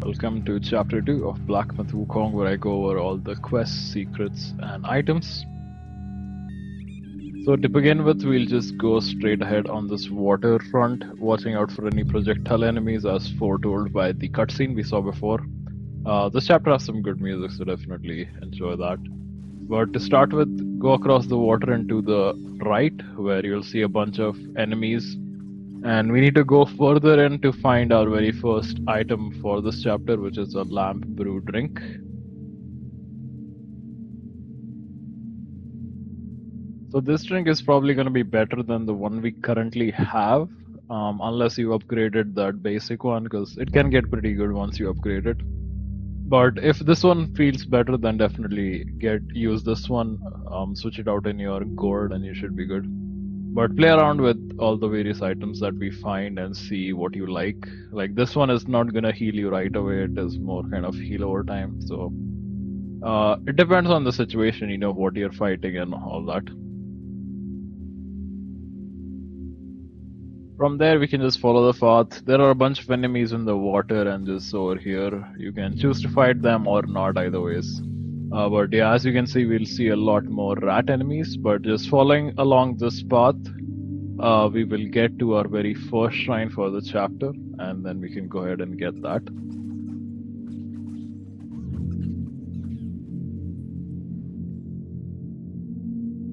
welcome to Chapter 2 of Blacksmith Wukong, where I go over all the quests, secrets, and items. So to begin with, we'll just go straight ahead on this waterfront, watching out for any projectile enemies as foretold by the cutscene we saw before. This chapter has some good music, so definitely enjoy that. But to start with, go across the water and to the right, where you'll see a bunch of enemies. And we need to go further in to find our very first item for this chapter, which is a lamp brew drink. So this drink is probably going to be better than the one we currently have, unless you upgraded that basic one, because it can get pretty good once you upgrade it. But if this one feels better, then definitely use this one, switch it out in your gourd and you should be good. But play around with all the various items that we find and see what you like. Like this one is not gonna heal you right away, it is more kind of heal over time. So it depends on the situation, what you're fighting and all that. From there we can just follow the path. There are a bunch of enemies in the water and just over here. You can choose to fight them or not, either ways. But yeah, as you can see, we'll see a lot more rat enemies, but just following along this path, we will get to our very first shrine for the chapter, and then we can go ahead and get that.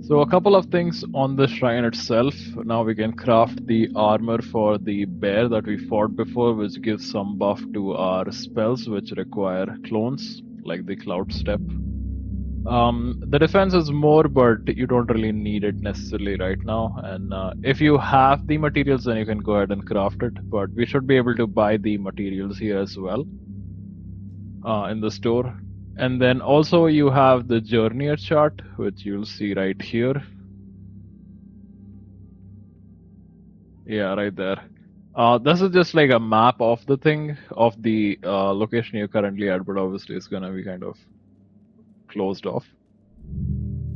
So a couple of things on the shrine itself. Now we can craft the armor for the bear that we fought before, which gives some buff to our spells which require clones, like the Cloud Step. The defense is more, but you don't really need it necessarily right now. And if you have the materials, then you can go ahead and craft it. But we should be able to buy the materials here as well in the store. And then also you have the Journeyer chart, which you'll see right here. Yeah, right there. This is just like a map of the thing, of the location you're currently at, but obviously it's gonna be kind of closed off.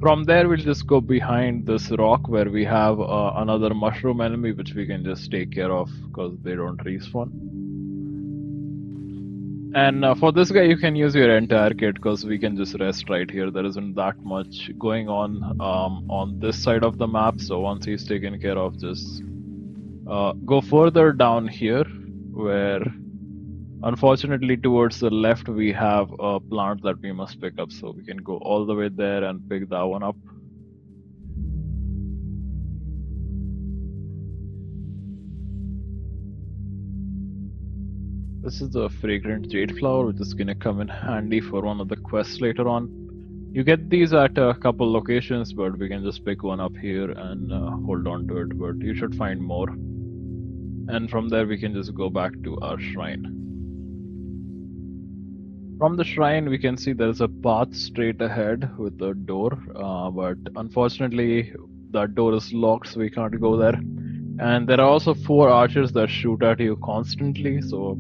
From there, we'll just go behind this rock where we have another mushroom enemy, which we can just take care of because they don't respawn. And for this guy, you can use your entire kit because we can just rest right here. There isn't that much going on this side of the map. So once he's taken care of, just go further down here where unfortunately towards the left we have a plant that we must pick up, so we can go all the way there and pick that one up. This is the fragrant jade flower, which is gonna come in handy for one of the quests later on. You get these at a couple locations, but we can just pick one up here and hold on to it, but you should find more. And from there we can just go back to our shrine. From the shrine, we can see there's a path straight ahead with a door, but unfortunately that door is locked, so we can't go there. And there are also 4 archers that shoot at you constantly, so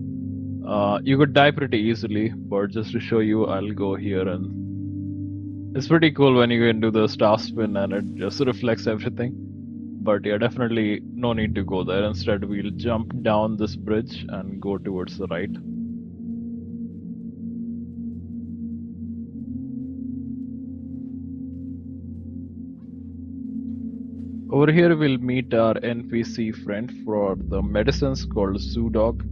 you could die pretty easily, but just to show you, I'll go here, and it's pretty cool when you can do the staff spin and it just reflects everything. But yeah, definitely no need to go there. Instead, we'll jump down this bridge and go towards the right. Over here, we'll meet our NPC friend for the medicines called Zoo Dog.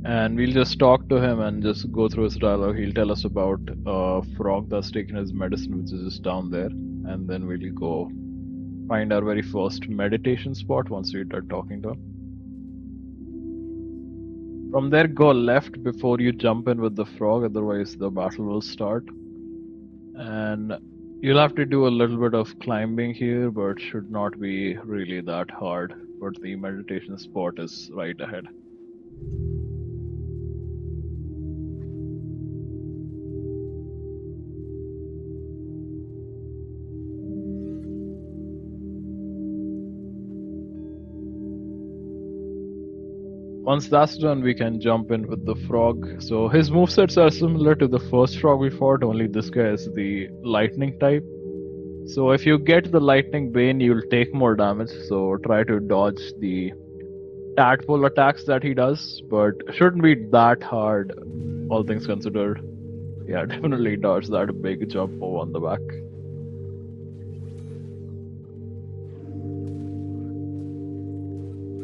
And we'll just talk to him and just go through his dialogue. He'll tell us about a frog that's taken his medicine, which is just down there. And then we'll go find our very first meditation spot once we're done talking to him. From there, go left before you jump in with the frog, otherwise the battle will start. And you'll have to do a little bit of climbing here, but should not be really that hard. But the meditation spot is right ahead. Once that's done, we can jump in with the frog. So his movesets are similar to the first frog we fought, only this guy is the lightning type. So if you get the lightning bane, you'll take more damage, so try to dodge the tadpole attacks that he does, but shouldn't be that hard, all things considered. Yeah, definitely dodge that big jump move on the back.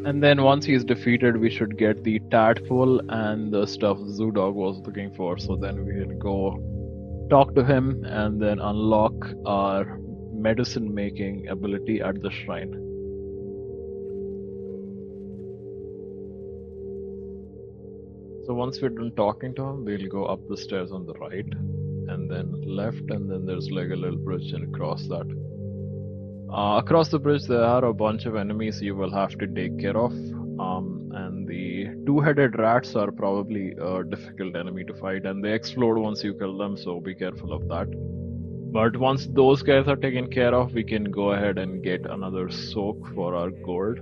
And then once he's defeated, we should get the tadpole and the stuff Zoodog was looking for. So then we can go talk to him and then unlock our medicine making ability at the shrine. So once we're done talking to him, we'll go up the stairs on the right and then left, and then there's like a little bridge and cross that. Across the bridge, there are a bunch of enemies you will have to take care of. And the two-headed rats are probably a difficult enemy to fight, and they explode once you kill them, so be careful of that. But once those guys are taken care of, we can go ahead and get another soak for our gold.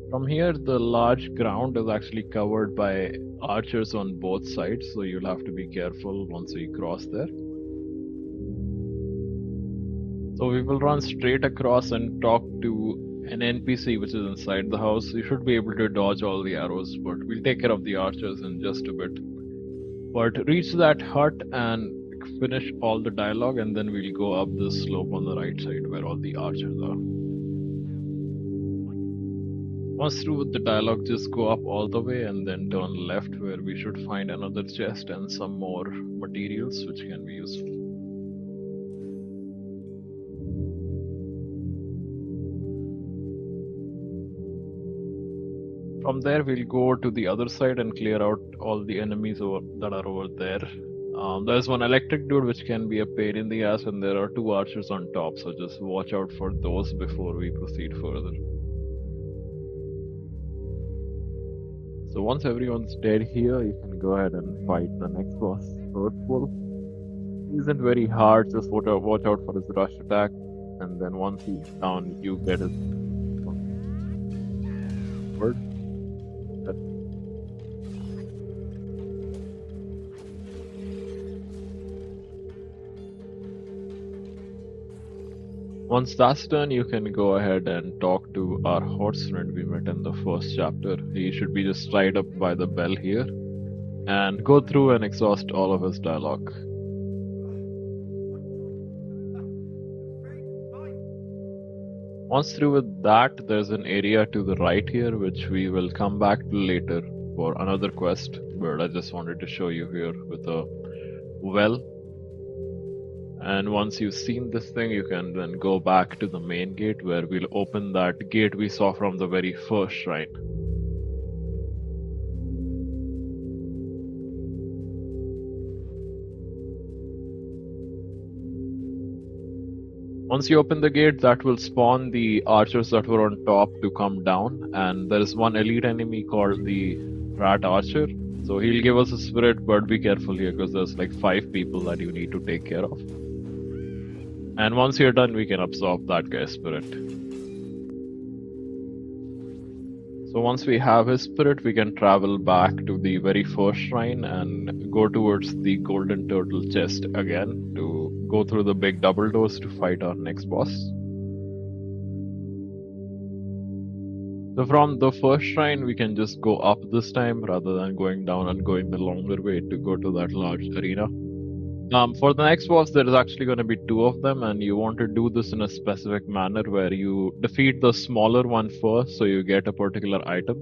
From here, the large ground is actually covered by archers on both sides, so you'll have to be careful once we cross there. So we will run straight across and talk to an NPC which is inside the house. You should be able to dodge all the arrows, but we'll take care of the archers in just a bit. But reach that hut and finish all the dialogue, and then we'll go up this slope on the right side where all the archers are. Once through with the dialogue, just go up all the way and then turn left, where we should find another chest and some more materials which can be useful. From there, we'll go to the other side and clear out all the enemies that are over there. There's one electric dude which can be a pain in the ass, and there are two archers on top, so just watch out for those before we proceed further. So once everyone's dead here, you can go ahead and fight the next boss, Earthwolf. He isn't very hard, just watch out for his rush attack, and then once he's down, you get his word. Once that's done, you can go ahead and talk to our horse friend we met in the first chapter. He should be just right up by the bell here, and go through and exhaust all of his dialogue. Once through with that, there's an area to the right here which we will come back to later for another quest, but I just wanted to show you here with a well. And once you've seen this thing, you can then go back to the main gate where we'll open that gate we saw from the very first shrine. Once you open the gate, that will spawn the archers that were on top to come down, and there is one elite enemy called the Rat Archer. So he'll give us a spirit, but be careful here because there's like 5 people that you need to take care of. And once you're done, we can absorb that guy's spirit. So once we have his spirit, we can travel back to the very first shrine and go towards the golden turtle chest again to go through the big double doors to fight our next boss. So from the first shrine, we can just go up this time rather than going down and going the longer way to go to that large arena. For the next boss, there is actually going to be 2 of them, and you want to do this in a specific manner where you defeat the smaller one first so you get a particular item.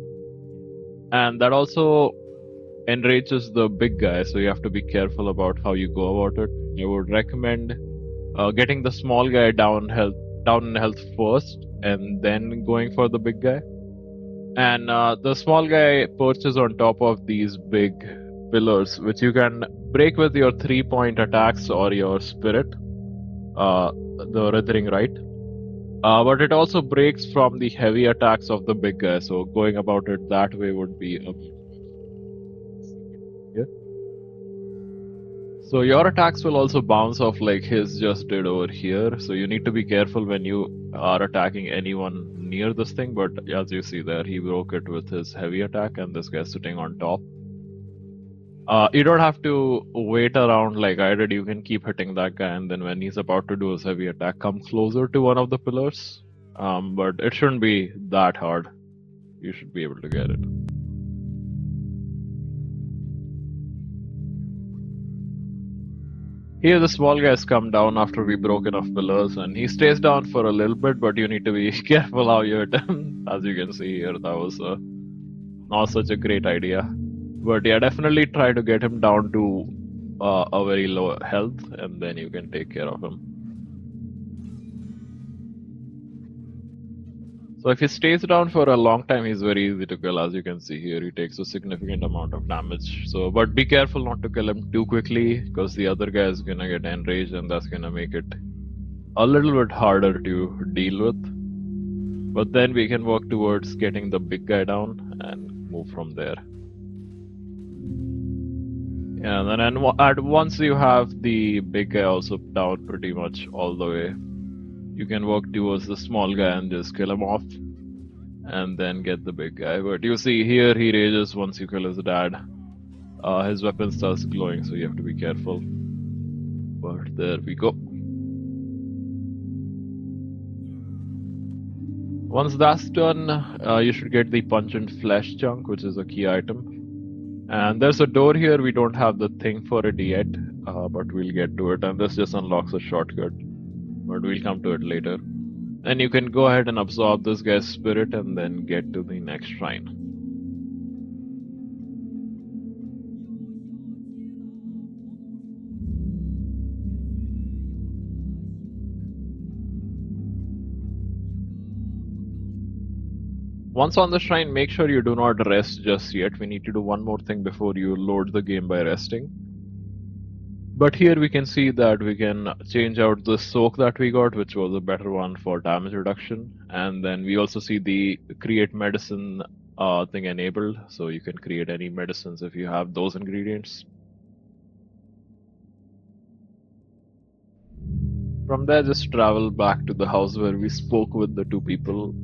And that also enrages the big guy, so you have to be careful about how you go about it. I would recommend getting the small guy down in health first and then going for the big guy. And the small guy perches on top of these big pillars, which you can break with your 3-point attacks or your spirit, the Withering Right. But it also breaks from the heavy attacks of the big guy, so going about it that way would be a yeah. So your attacks will also bounce off like his just did over here, so you need to be careful when you are attacking anyone near this thing, but as you see there, he broke it with his heavy attack, and this guy's sitting on top. You don't have to wait around like I did. You can keep hitting that guy, and then when he's about to do his heavy attack, come closer to one of the pillars. But it shouldn't be that hard. You should be able to get it. Here, the small guys come down after we broke enough pillars, and he stays down for a little bit, but you need to be careful how you hit him. As you can see here, that was not such a great idea. But yeah, definitely try to get him down to a very low health, and then you can take care of him. So if he stays down for a long time, he's very easy to kill. As you can see here, he takes a significant amount of damage. So, but be careful not to kill him too quickly, because the other guy is gonna get enraged, and that's gonna make it a little bit harder to deal with. But then we can work towards getting the big guy down and move from there. Yeah, and then once you have the big guy also down pretty much all the way, you can work towards the small guy and just kill him off, and then get the big guy. But you see here, he rages once you kill his dad. His weapon starts glowing, so you have to be careful. But there we go. Once that's done, you should get the pungent flesh chunk, which is a key item. And there's a door here. We don't have the thing for it yet, but we'll get to it. And this just unlocks a shortcut, but we'll come to it later. And you can go ahead and absorb this guy's spirit and then get to the next shrine. Once on the shrine, make sure you do not rest just yet. We need to do one more thing before you load the game by resting. But here we can see that we can change out the soak that we got, which was a better one for damage reduction. And then we also see the create medicine thing enabled, so you can create any medicines if you have those ingredients. From there, just travel back to the house where we spoke with the two people.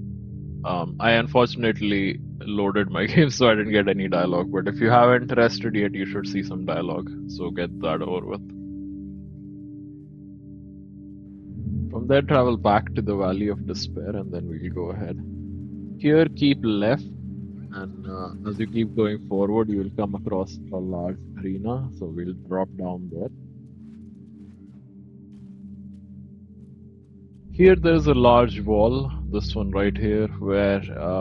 I unfortunately loaded my game, so I didn't get any dialogue. But if you haven't rested yet, you should see some dialogue. So get that over with. From there, travel back to the Valley of Despair, and then we'll go ahead. Here, keep left, and as you keep going forward, you will come across a large arena. So we'll drop down there. Here there's a large wall, this one right here, where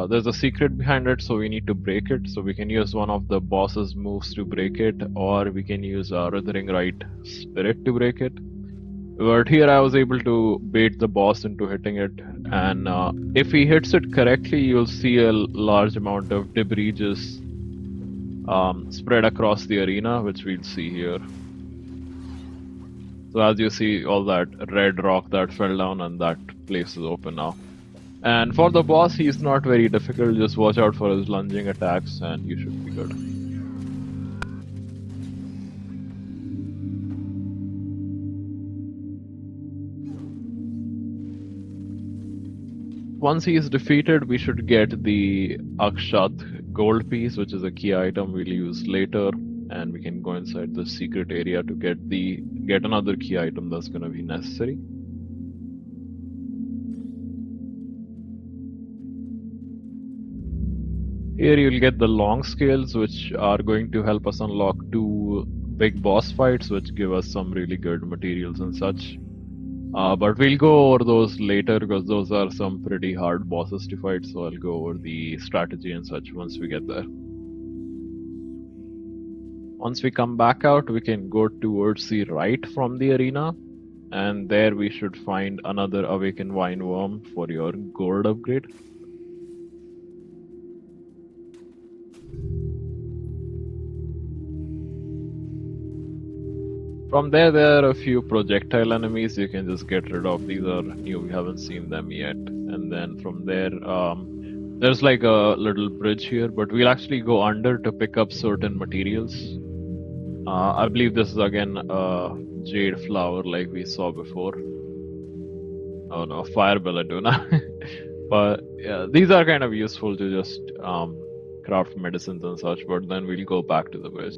there's a secret behind it, so we need to break it. So we can use one of the boss's moves to break it, or we can use our Withering Right Spirit to break it. But here I was able to bait the boss into hitting it, and if he hits it correctly, you'll see a large amount of debris just spread across the arena, which we'll see here. So as you see, all that red rock that fell down, and that place is open now. And for the boss, he's not very difficult. Just watch out for his lunging attacks, and you should be good. Once he is defeated, we should get the Akshat gold piece, which is a key item we'll use later. And we can go inside the secret area to get another key item that's going to be necessary. Here you'll get the long scales, which are going to help us unlock 2 big boss fights, which give us some really good materials and such. But we'll go over those later, because those are some pretty hard bosses to fight, so I'll go over the strategy and such once we get there. Once we come back out, we can go towards the right from the arena, and there we should find another Awakened Vine Worm for your gold upgrade. From there are a few projectile enemies you can just get rid of. These are new, we haven't seen them yet. And then from there, there's like a little bridge here, but we'll actually go under to pick up certain materials. I believe this is again a jade flower like we saw before. Oh no, fire belladonna. But yeah, these are kind of useful to just craft medicines and such. But then we'll go back to the bridge.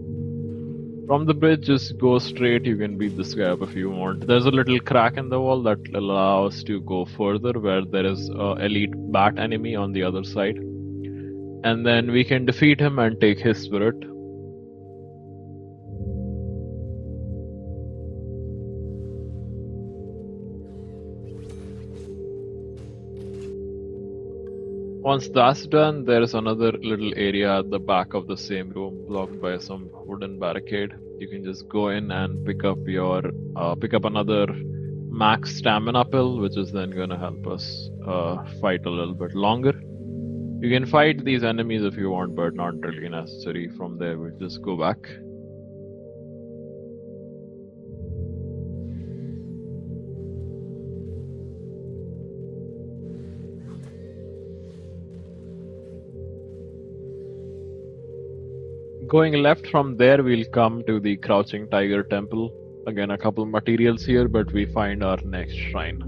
From the bridge, just go straight. You can beat this guy up if you want. There's a little crack in the wall that allows to go further, where there is a elite bat enemy on the other side, and then we can defeat him and take his spirit. Once that's done, there is another little area at the back of the same room blocked by some wooden barricade. You can just go in and pick up another max stamina pill, which is then gonna help us fight a little bit longer. You can fight these enemies if you want, but not really necessary. From there, we'll just go back. Going left from there, we'll come to the Crouching Tiger Temple. Again, a couple materials here, but we find our next shrine.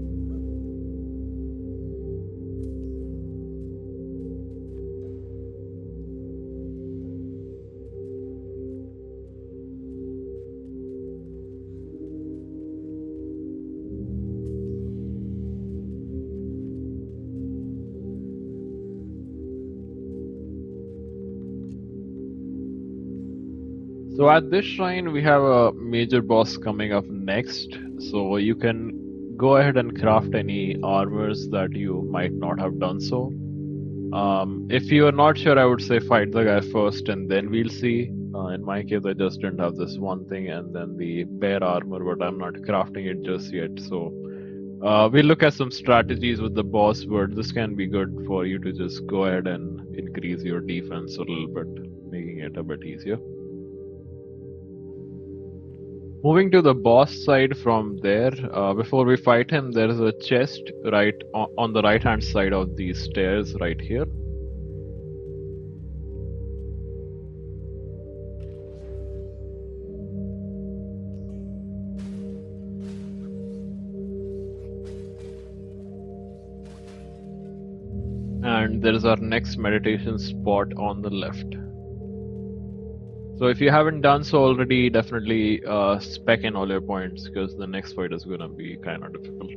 So at this shrine, we have a major boss coming up next. So you can go ahead and craft any armors that you might not have done so. If you are not sure, I would say fight the guy first and then we'll see. In my case, I just didn't have this one thing and then the bear armor, but I'm not crafting it just yet. So we'll look at some strategies with the boss, but this can be good for you to just go ahead and increase your defense a little bit, making it a bit easier. Moving to the boss side from there, before we fight him, there is a chest right on the right hand side of these stairs right here. And there is our next meditation spot on the left. So if you haven't done so already, definitely spec in all your points because the next fight is going to be kind of difficult.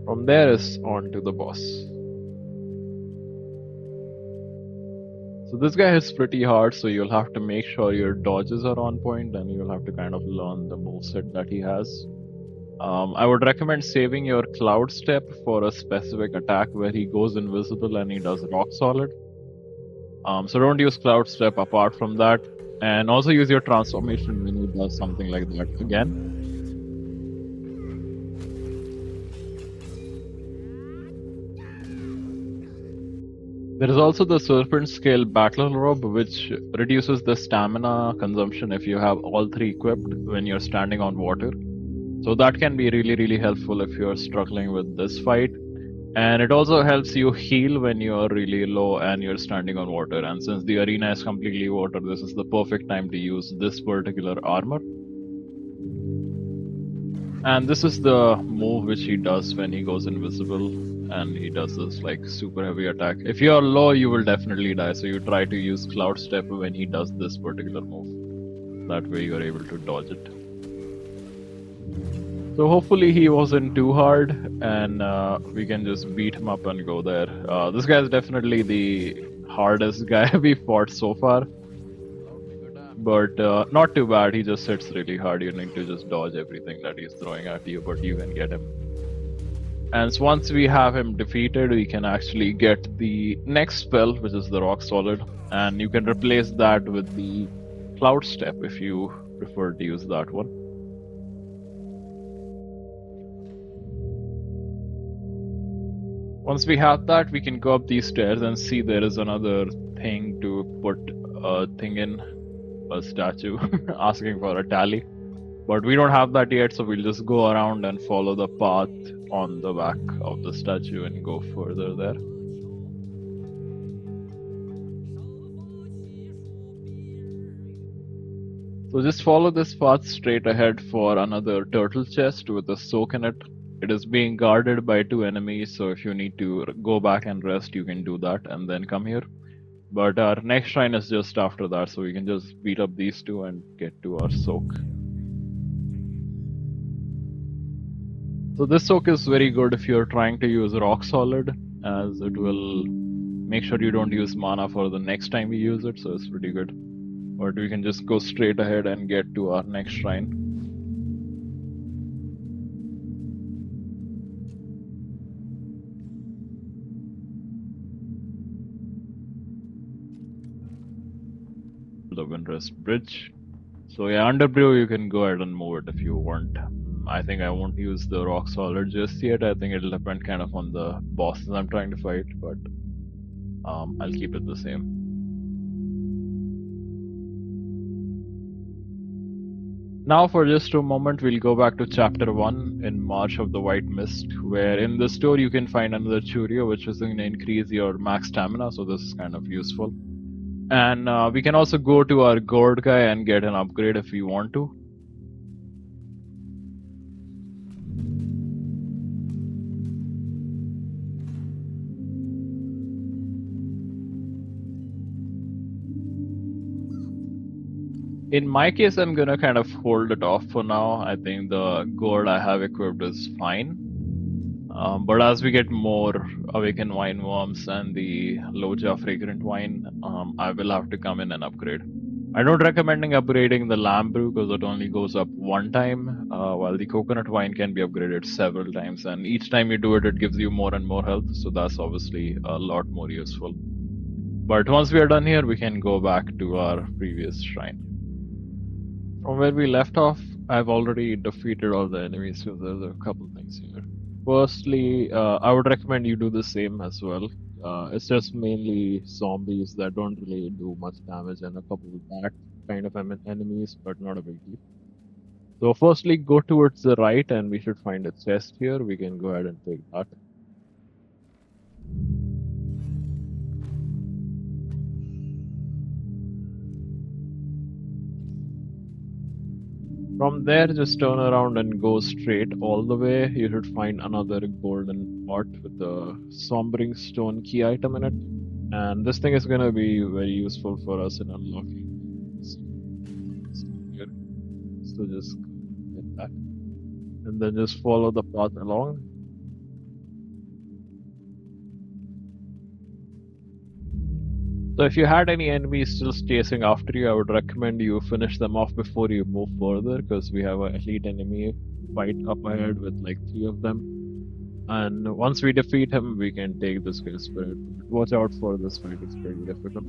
From there is on to the boss. So this guy hits pretty hard, so you'll have to make sure your dodges are on point and you'll have to kind of learn the moveset that he has. I would recommend saving your Cloud Step for a specific attack where he goes invisible and he does rock solid. So don't use Cloud Step apart from that, and also use your transformation when he does something like that again. There is also the Serpent Scale Battle Robe, which reduces the stamina consumption if you have all three equipped when you're standing on water. So that can be really, really helpful if you're struggling with this fight. And it also helps you heal when you're really low and you're standing on water. And since the arena is completely water, this is the perfect time to use this particular armor. And this is the move which he does when he goes invisible and he does this like super heavy attack. If you're low, you will definitely die, so you try to use Cloud Step when he does this particular move. That way you're able to dodge it. So hopefully he wasn't too hard and we can just beat him up and go there. This guy is definitely the hardest guy we fought so far. But not too bad, he just hits really hard. You need to just dodge everything that he's throwing at you, but you can get him. And so once we have him defeated, we can actually get the next spell, which is the Rock Solid, and you can replace that with the Cloud Step if you prefer to use that one. Once we have that, we can go up these stairs and see there is another thing to put a thing in, a statue, asking for a tally. But we don't have that yet, so we'll just go around and follow the path on the back of the statue and go further there. So just follow this path straight ahead for another turtle chest with a soak in it. It is being guarded by two enemies, so if you need to go back and rest, you can do that and then come here. But our next shrine is just after that, so we can just beat up these two and get to our soak. So this soak is very good if you're trying to use rock solid, as it will make sure you don't use mana for the next time you use it, so it's pretty good. But we can just go straight ahead and get to our next shrine. The Windrest Bridge. So yeah, under brew you can go ahead and move it if you want. I think I won't use the rock solid just yet. I think it'll depend kind of on the bosses I'm trying to fight, but I'll keep it the same. Now for just a moment we'll go back to chapter 1 in March of the White Mist, where in the store you can find another Churio which is going to increase your max stamina, so this is kind of useful. And we can also go to our gourd guy and get an upgrade if we want to. In my case, I'm gonna kind of hold it off for now. I think the gourd I have equipped is fine. But as we get more Awakened Wine Worms and the Loja Fragrant Wine, I will have to come in and upgrade. I don't recommending upgrading the lamb brew because it only goes up one time, while the coconut wine can be upgraded several times, and each time you do it, it gives you more and more health, so that's obviously a lot more useful. But once we are done here, we can go back to our previous shrine. From where we left off, I've already defeated all the enemies, so there's a couple things here. Firstly, I would recommend you do the same as well. It's just mainly zombies that don't really do much damage, and a couple of that kind of enemies, but not a big deal. So firstly, go towards the right and we should find a chest here. We can go ahead and take that. From there, just turn around and go straight all the way. You should find another golden pot with a sombering stone key item in it. And this thing is going to be very useful for us in unlocking. So just get that. And then just follow the path along. So if you had any enemies still chasing after you, I would recommend you finish them off before you move further, because we have an elite enemy fight up ahead with like 3 of them. And once we defeat him, we can take the skill spirit. Watch out for this fight, it's pretty difficult.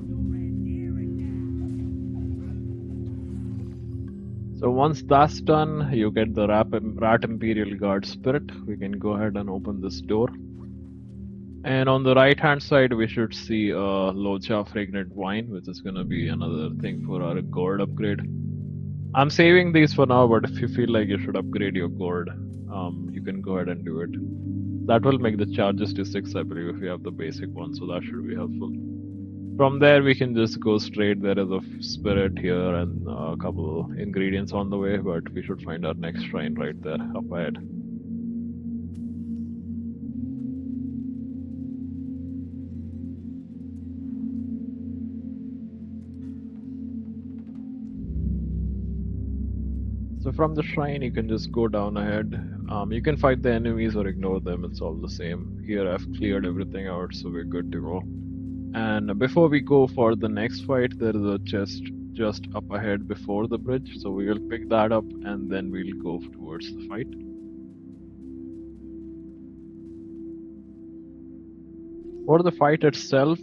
So once that's done, you get the Rat Imperial Guard spirit. We can go ahead and open this door. And on the right hand side, we should see a Loja Fragrant Wine, which is going to be another thing for our gourd upgrade. I'm saving these for now, but if you feel like you should upgrade your gourd, you can go ahead and do it. That will make the charges to 6, I believe, if you have the basic one, so that should be helpful. From there, we can just go straight. There is a spirit here and a couple ingredients on the way, but we should find our next shrine right there up ahead. So from the shrine, you can just go down ahead. You can fight the enemies or ignore them, it's all the same. Here I've cleared everything out, so we're good to go. And before we go for the next fight, there is a chest just up ahead before the bridge, so we will pick that up and then we'll go towards the fight. For the fight itself,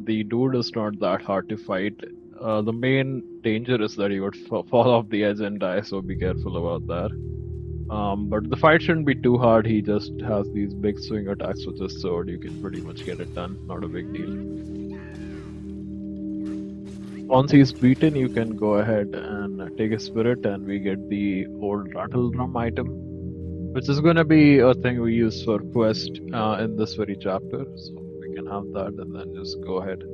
the dude is not that hard to fight. The main danger is that he would fall off the edge and die, so be careful about that. But the fight shouldn't be too hard. He just has these big swing attacks with his sword. You can pretty much get it done. Not a big deal. Once he's beaten, you can go ahead and take a spirit, and we get the old rattle drum item, which is going to be a thing we use for quest in this very chapter. So we can have that and then just go ahead.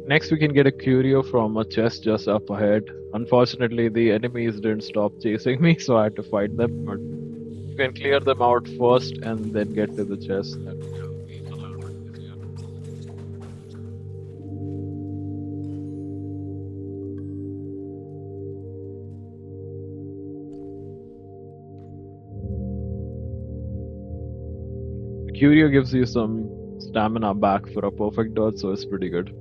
Next, we can get a curio from a chest just up ahead. Unfortunately, the enemies didn't stop chasing me, so I had to fight them. But you can clear them out first and then get to the chest. That will be a little bit easier. The curio gives you some stamina back for a perfect dodge, so it's pretty good.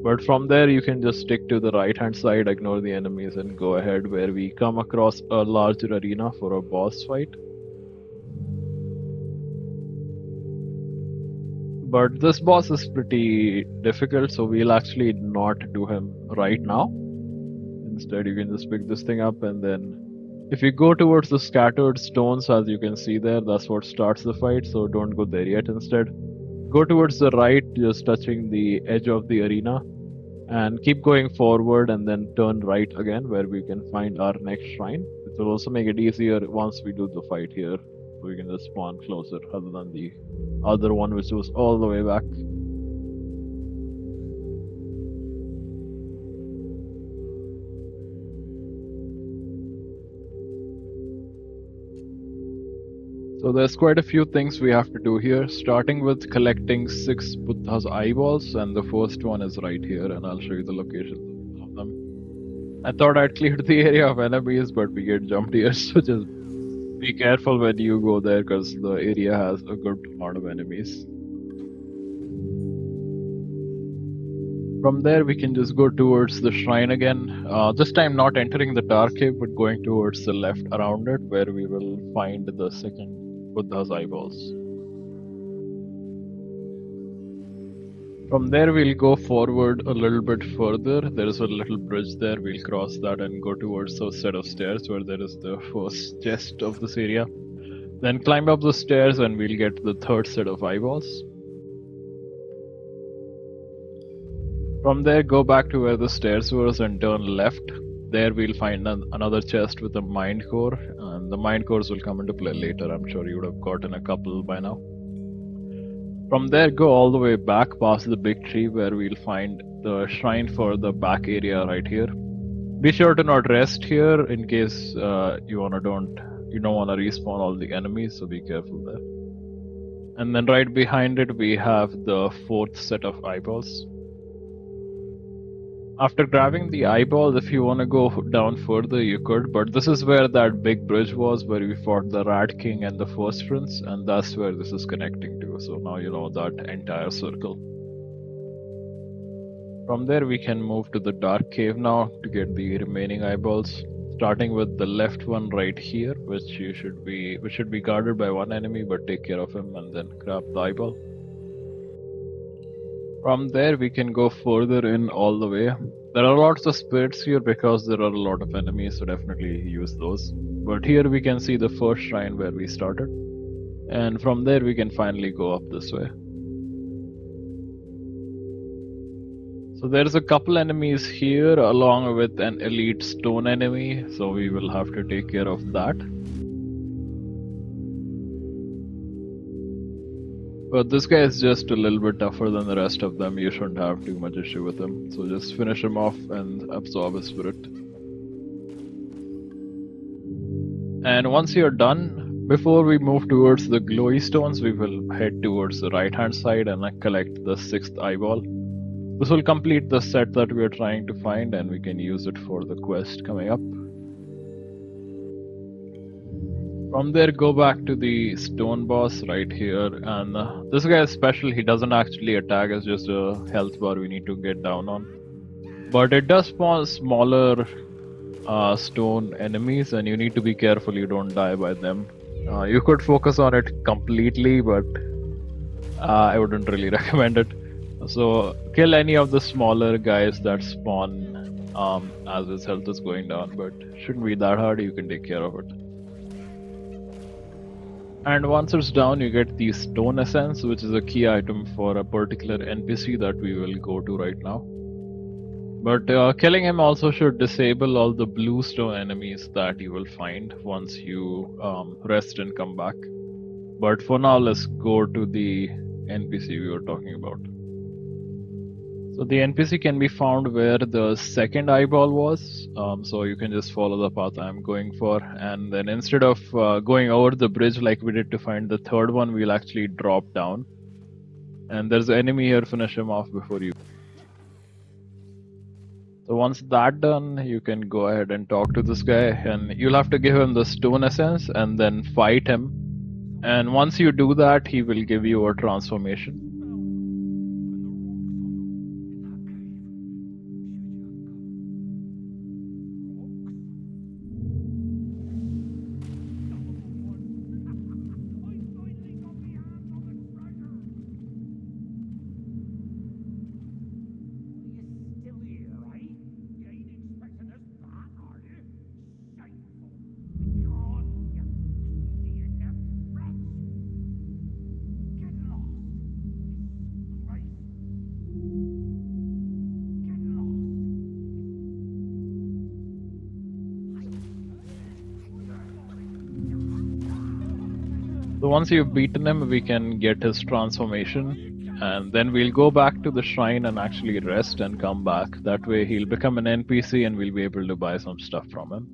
But from there, you can just stick to the right hand side, ignore the enemies, and go ahead where we come across a larger arena for a boss fight. But this boss is pretty difficult, so we'll actually not do him right now. Instead, you can just pick this thing up, and then if you go towards the scattered stones, as you can see there, that's what starts the fight, so don't go there yet. Instead, go towards the right, just touching the edge of the arena, and keep going forward, and then turn right again where we can find our next shrine. It will also make it easier once we do the fight here, so we can just spawn closer other than the other one which was all the way back. So there's quite a few things we have to do here, starting with collecting 6 Buddha's eyeballs, and the first one is right here, and I'll show you the locations of them. I thought I'd cleared the area of enemies, but we get jumped here, so just be careful when you go there, because the area has a good amount of enemies. From there, we can just go towards the shrine again. This time, not entering the dark cave, but going towards the left around it, where we will find the second Buddha's eyeballs. From there, we'll go forward a little bit further. There is a little bridge there. We'll cross that and go towards a set of stairs where there is the first chest of this area. Then climb up the stairs and we'll get the third set of eyeballs. From there, go back to where the stairs were and turn left. There we'll find another chest with a mind core, and the mind cores will come into play later. I'm sure you would have gotten a couple by now. From there, go all the way back past the big tree where we'll find the shrine for the back area right here. Be sure to not rest here in case you don't want to respawn all the enemies, so be careful there. And then right behind it, we have the fourth set of eyeballs. After grabbing the eyeballs, if you want to go down further, you could, but this is where that big bridge was, where we fought the Rat King and the First Prince, and that's where this is connecting to. So now you know that entire circle. From there, we can move to the Dark Cave now to get the remaining eyeballs, starting with the left one right here, which should be guarded by one enemy, but take care of him and then grab the eyeball. From there, we can go further in all the way. There are lots of spirits here because there are a lot of enemies, so definitely use those. But here we can see the first shrine where we started. And from there, we can finally go up this way. So there's a couple enemies here along with an elite stone enemy, so we will have to take care of that. But this guy is just a little bit tougher than the rest of them. You shouldn't have too much issue with him. So just finish him off and absorb his spirit. And once you're done, before we move towards the glowy stones, we will head towards the right hand side and collect the 6th eyeball. This will complete the set that we are trying to find, and we can use it for the quest coming up. From there, go back to the stone boss right here, and this guy is special. He doesn't actually attack, it's just a health bar we need to get down on. But it does spawn smaller stone enemies, and you need to be careful you don't die by them. You could focus on it completely, but I wouldn't really recommend it. So kill any of the smaller guys that spawn as his health is going down, but shouldn't be that hard. You can take care of it. And once it's down, you get the stone essence, which is a key item for a particular NPC that we will go to right now. But killing him also should disable all the blue stone enemies that you will find once you rest and come back. But for now, let's go to the NPC we were talking about. So the NPC can be found where the second eyeball was. So you can just follow the path I'm going for, and then instead of going over the bridge like we did to find the third one, we'll actually drop down. And there's an enemy here, finish him off before you. So once that done, you can go ahead and talk to this guy, and you'll have to give him the stone essence and then fight him. And once you do that, he will give you a transformation. So once you've beaten him, we can get his transformation, and then we'll go back to the shrine and actually rest and come back. That way he'll become an NPC and we'll be able to buy some stuff from him.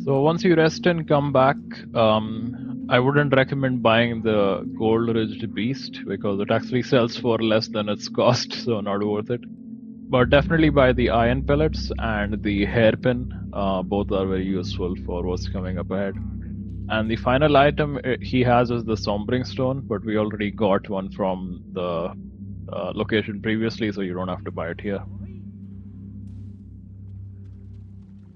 So once you rest and come back, I wouldn't recommend buying the gold ridged beast because it actually sells for less than its cost, so not worth it. But definitely buy the iron pellets and the hairpin. Both are very useful for what's coming up ahead. And the final item he has is the sombring stone, but we already got one from the location previously, so you don't have to buy it here.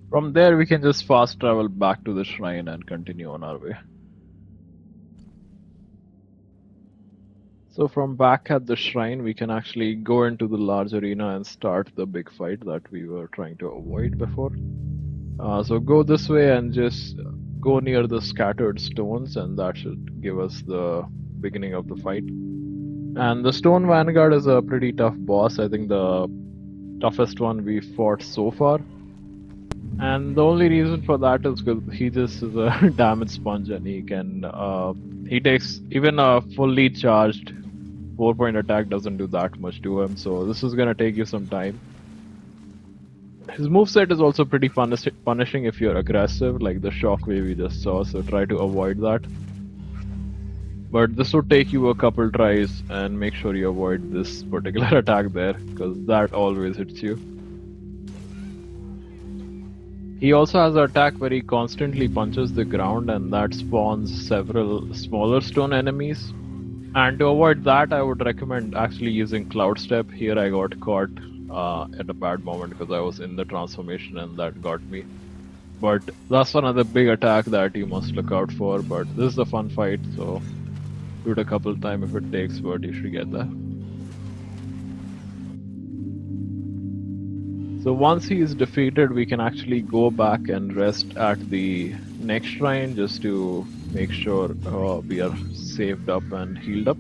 From there, we can just fast travel back to the shrine and continue on our way. So from back at the shrine, we can actually go into the large arena and start the big fight that we were trying to avoid before. So go this way and just go near the scattered stones, and that should give us the beginning of the fight. And the Stone Vanguard is a pretty tough boss. I think the toughest one we fought so far. And the only reason for that is because he just is a damage sponge, and he takes even a fully charged 4-point attack doesn't do that much to him, so this is gonna take you some time. His moveset is also pretty punishing if you're aggressive, like the shockwave we just saw, so try to avoid that. But this would take you a couple tries, and make sure you avoid this particular attack there, because that always hits you. He also has an attack where he constantly punches the ground, and that spawns several smaller stone enemies. And to avoid that, I would recommend actually using Cloud Step. Here I got caught at a bad moment because I was in the transformation and that got me. But that's another big attack that you must look out for. But this is a fun fight, so do it a couple times if it takes, but you should get there. So once he is defeated, we can actually go back and rest at the next shrine just to make sure we are saved up and healed up.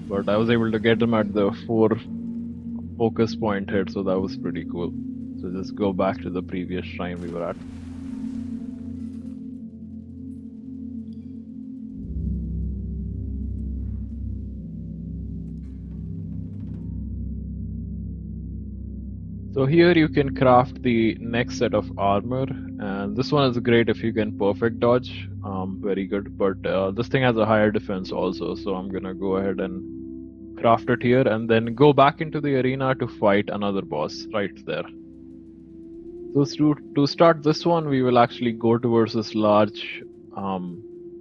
But I was able to get him at the 4 focus point hit, so that was pretty cool. So just go back to the previous shrine we were at. So here you can craft the next set of armor, and this one is great if you can perfect dodge, very good, but this thing has a higher defense also, so I'm gonna go ahead and craft it here and then go back into the arena to fight another boss right there. So to start this one, we will actually go towards this large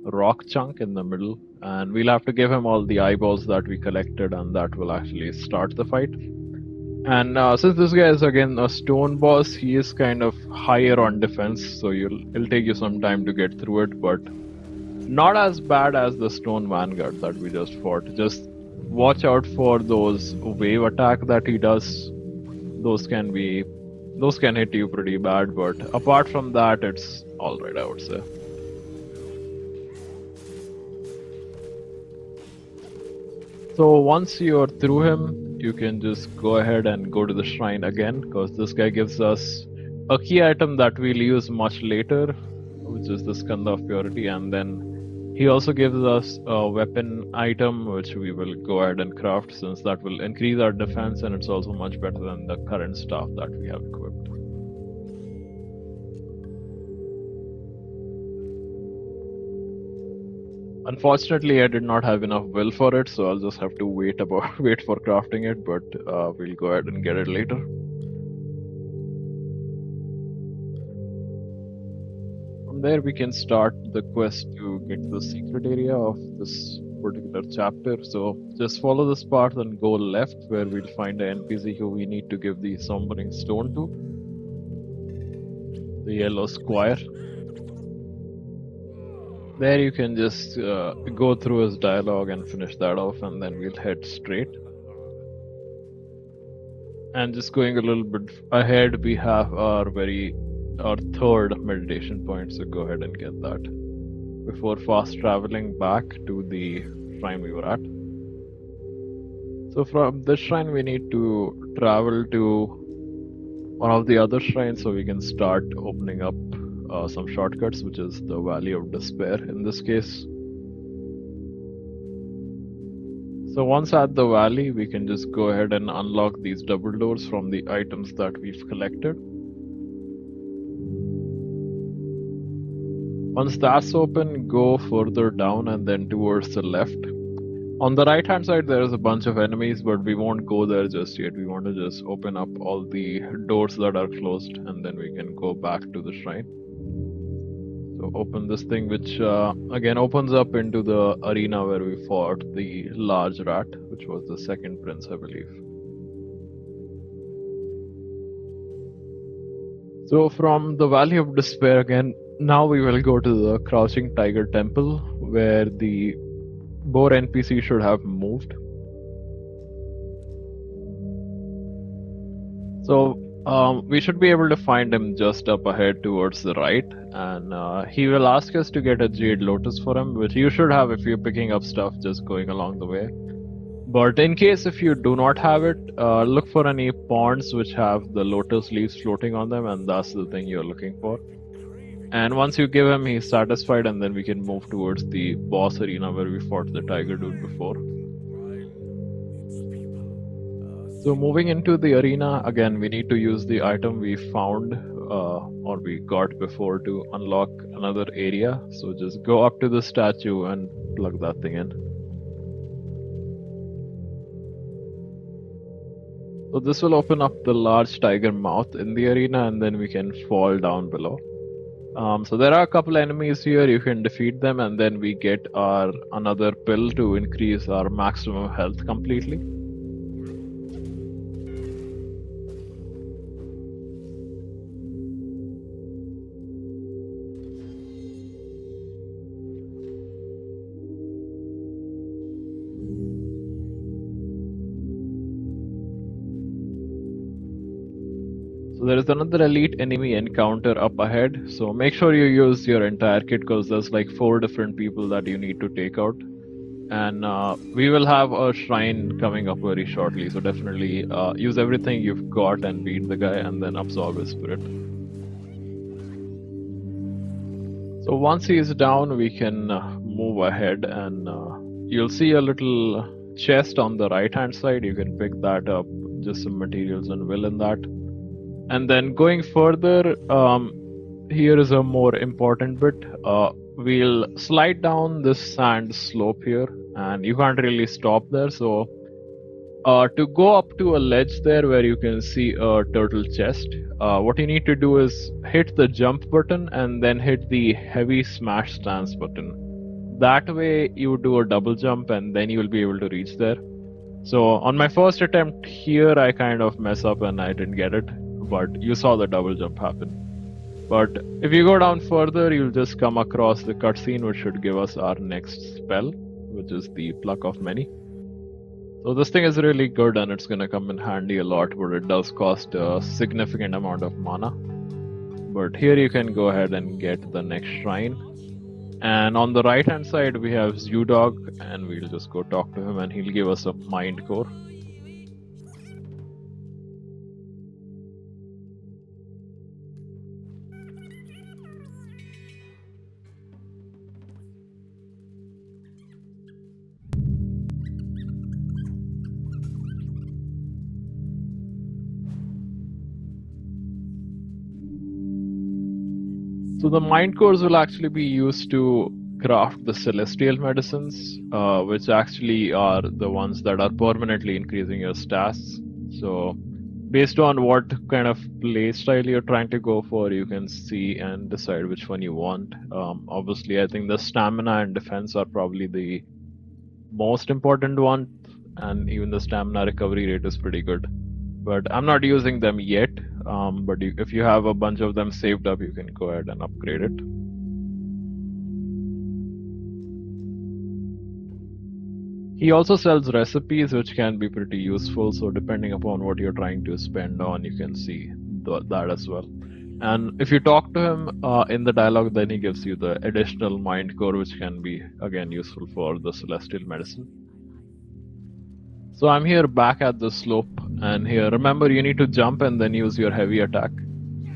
rock chunk in the middle, and we'll have to give him all the eyeballs that we collected, and that will actually start the fight. And since this guy is again a stone boss, he is kind of higher on defense, so it'll take you some time to get through it, but not as bad as the Stone Vanguard that we just fought. Just watch out for those wave attack that he does. Those can be Those can hit you pretty bad, but apart from that, it's alright, I would say. So once you're through him, you can just go ahead and go to the shrine again, because this guy gives us a key item that we'll use much later, which is the Skanda of Purity, and then he also gives us a weapon item which we will go ahead and craft, since that will increase our defense, and it's also much better than the current staff that we have equipped. Unfortunately, I did not have enough will for it, so I'll just have to wait for crafting it, but we'll go ahead and get it later. From there, we can start the quest to get to the secret area of this particular chapter. So just follow this path and go left, where we'll find an NPC who we need to give the Sombering Stone to, the Yellow Squire. There you can just go through his dialogue and finish that off, and then we'll head straight. And just going a little bit ahead, we have our third meditation point, so go ahead and get that before fast traveling back to the shrine we were at. So from this shrine, we need to travel to one of the other shrines so we can start opening up some shortcuts, which is the Valley of Despair in this case. So once at the valley, we can just go ahead and unlock these double doors from the items that we've collected. Once that's open, go further down and then towards the left. On the right hand side, there is a bunch of enemies, but we won't go there just yet. We want to just open up all the doors that are closed, and then we can go back to the shrine. So open this thing, which again opens up into the arena where we fought the large rat, which was the second prince, I believe. So from the Valley of Despair again, now we will go to the Crouching Tiger Temple, where the boar NPC should have moved. So we should be able to find him just up ahead towards the right, and he will ask us to get a Jade Lotus for him, which you should have if you're picking up stuff just going along the way. But in case if you do not have it, look for any ponds which have the lotus leaves floating on them, and that's the thing you're looking for. And once you give him, he's satisfied, and then we can move towards the boss arena where we fought the tiger dude before. So moving into the arena, again, we need to use the item we found or we got before to unlock another area. So just go up to the statue and plug that thing in. So this will open up the large tiger mouth in the arena, and then we can fall down below. So there are a couple enemies here, you can defeat them, and then we get our another pill to increase our maximum health completely. So there is another elite enemy encounter up ahead, so make sure you use your entire kit, because there's like 4 different people that you need to take out. And we will have a shrine coming up very shortly, so definitely use everything you've got and beat the guy, and then absorb his spirit. So once he is down, we can move ahead, and you'll see a little chest on the right hand side. You can pick that up, just some materials and will in that. And then going further, here is a more important bit. We'll slide down this sand slope here, and you can't really stop there. So to go up to a ledge there where you can see a turtle chest, what you need to do is hit the jump button and then hit the heavy smash stance button. That way you do a double jump, and then you will be able to reach there. So on my first attempt here, I kind of mess up and I didn't get it, but you saw the double jump happen. But if you go down further, you'll just come across the cutscene, which should give us our next spell, which is the Pluck of Many. So this thing is really good and it's gonna come in handy a lot, but it does cost a significant amount of mana. But here you can go ahead and get the next shrine. And on the right hand side we have Zewdog, and we'll just go talk to him and he'll give us a mind core. So the mind cores will actually be used to craft the celestial medicines, which actually are the ones that are permanently increasing your stats. So based on what kind of play style you're trying to go for, you can see and decide which one you want. Obviously, I think the stamina and defense are probably the most important one, and even the stamina recovery rate is pretty good. But I'm not using them yet. But if you have a bunch of them saved up, you can go ahead and upgrade it. He also sells recipes, which can be pretty useful. So depending upon what you're trying to spend on, you can see that as well. And if you talk to him in the dialogue, then he gives you the additional mind core, which can be again useful for the celestial medicine. So I'm here back at the slope, and here, remember, you need to jump and then use your heavy attack,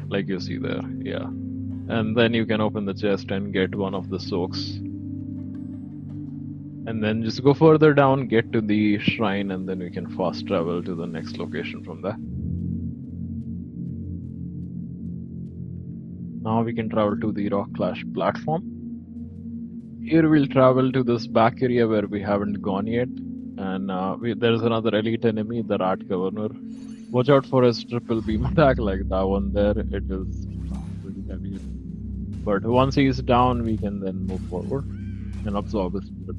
like you see there, yeah. And then you can open the chest and get one of the soaks. And then just go further down, get to the shrine, and then we can fast travel to the next location from there. Now we can travel to the Rock Clash platform. Here we'll travel to this back area where we haven't gone yet. And there's another elite enemy, the Rat Governor. Watch out for his triple beam attack like that one there. It is pretty heavy. But once he's down, we can then move forward and absorb his spirit.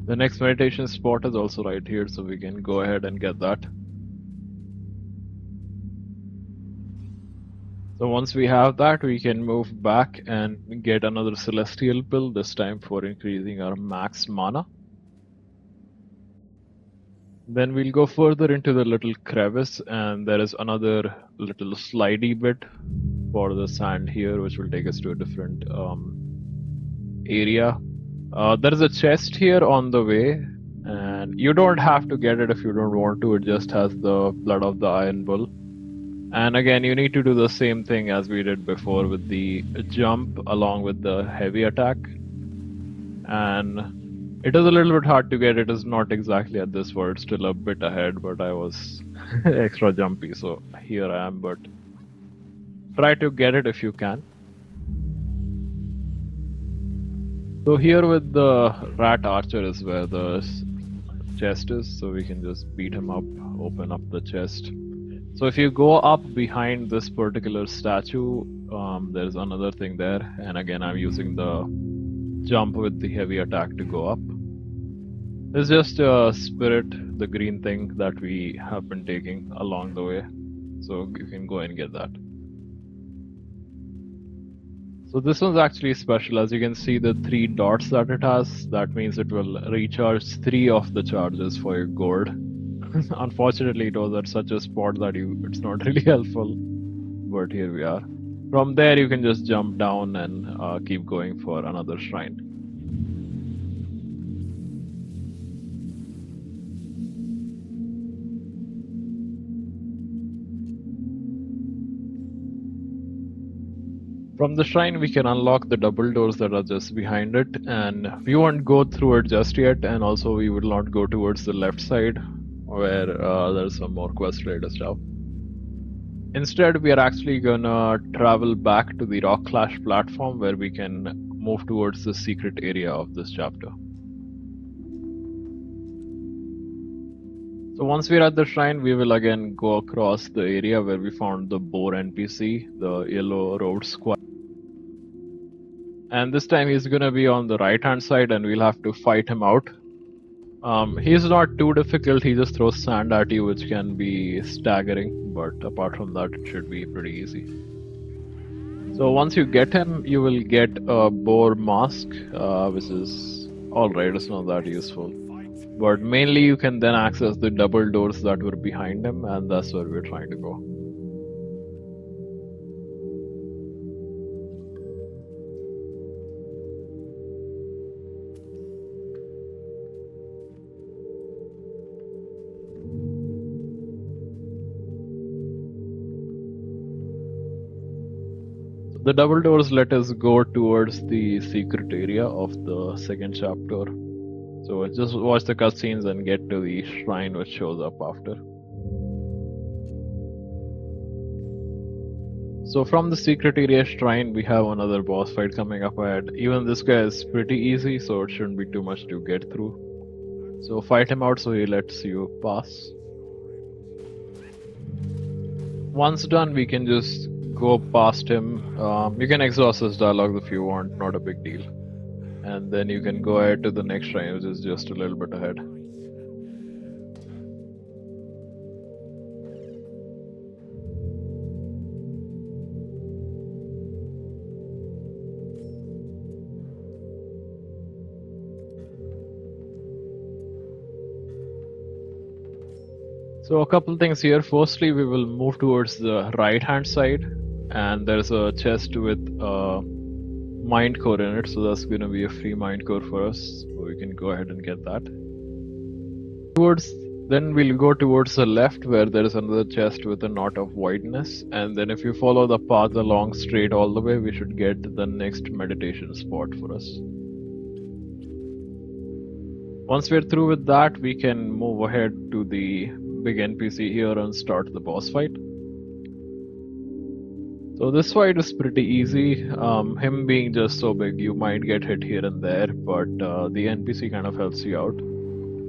The next meditation spot is also right here, so we can go ahead and get that. So once we have that, we can move back and get another celestial pill, this time for increasing our max mana. Then we'll go further into the little crevice, and there is another little slidey bit for the sand here, which will take us to a different area. There is a chest here on the way, and you don't have to get it if you don't want to. It just has the blood of the Iron Bull. And again, you need to do the same thing as we did before with the jump along with the heavy attack. And it is a little bit hard to get. It is not exactly at this word, still a bit ahead, but I was extra jumpy, so here I am. But try to get it if you can. So here with the rat archer is where the chest is, so we can just beat him up, open up the chest. So if you go up behind this particular statue, there's another thing there, and again I'm using the jump with the heavy attack to go up. It's just a spirit, the green thing that we have been taking along the way, so you can go and get that. So this one's actually special. As you can see, the 3 dots that it has, that means it will recharge 3 of the charges for your gourd. Unfortunately, it was at such a spot that it's not really helpful, but here we are. From there, you can just jump down and keep going for another shrine. From the shrine, we can unlock the double doors that are just behind it, and we won't go through it just yet, and also we will not go towards the left side where there's some more quest-related stuff. Instead, we are actually gonna travel back to the Rock Clash platform where we can move towards the secret area of this chapter. So once we're at the shrine, we will again go across the area where we found the boar NPC, the yellow road squire. And this time he's gonna be on the right hand side and we'll have to fight him out. He's not too difficult, he just throws sand at you, which can be staggering, but apart from that, it should be pretty easy. So once you get him, you will get a boar mask, which is alright, it's not that useful. But mainly you can then access the double doors that were behind him, and that's where we're trying to go. The double doors let us go towards the secret area of the second chapter. So just watch the cutscenes and get to the shrine which shows up after. So from the secret area shrine, we have another boss fight coming up ahead. Even this guy is pretty easy, so it shouldn't be too much to get through. So fight him out so he lets you pass. Once done, we can just go past him. You can exhaust his dialogue if you want, not a big deal. And then you can go ahead to the next shrine, which is just a little bit ahead. So a couple things here. Firstly, we will move towards the right hand side, and there's a chest with a mind core in it, so that's going to be a free mind core for us, so we can go ahead and get that. Then we'll go towards the left, where there is another chest with a knot of voidness, and then if you follow the path along straight all the way, we should get the next meditation spot for us. Once we're through with that, we can move ahead to the big NPC here and start the boss fight. So this fight is pretty easy. Him being just so big, you might get hit here and there, but the NPC kind of helps you out.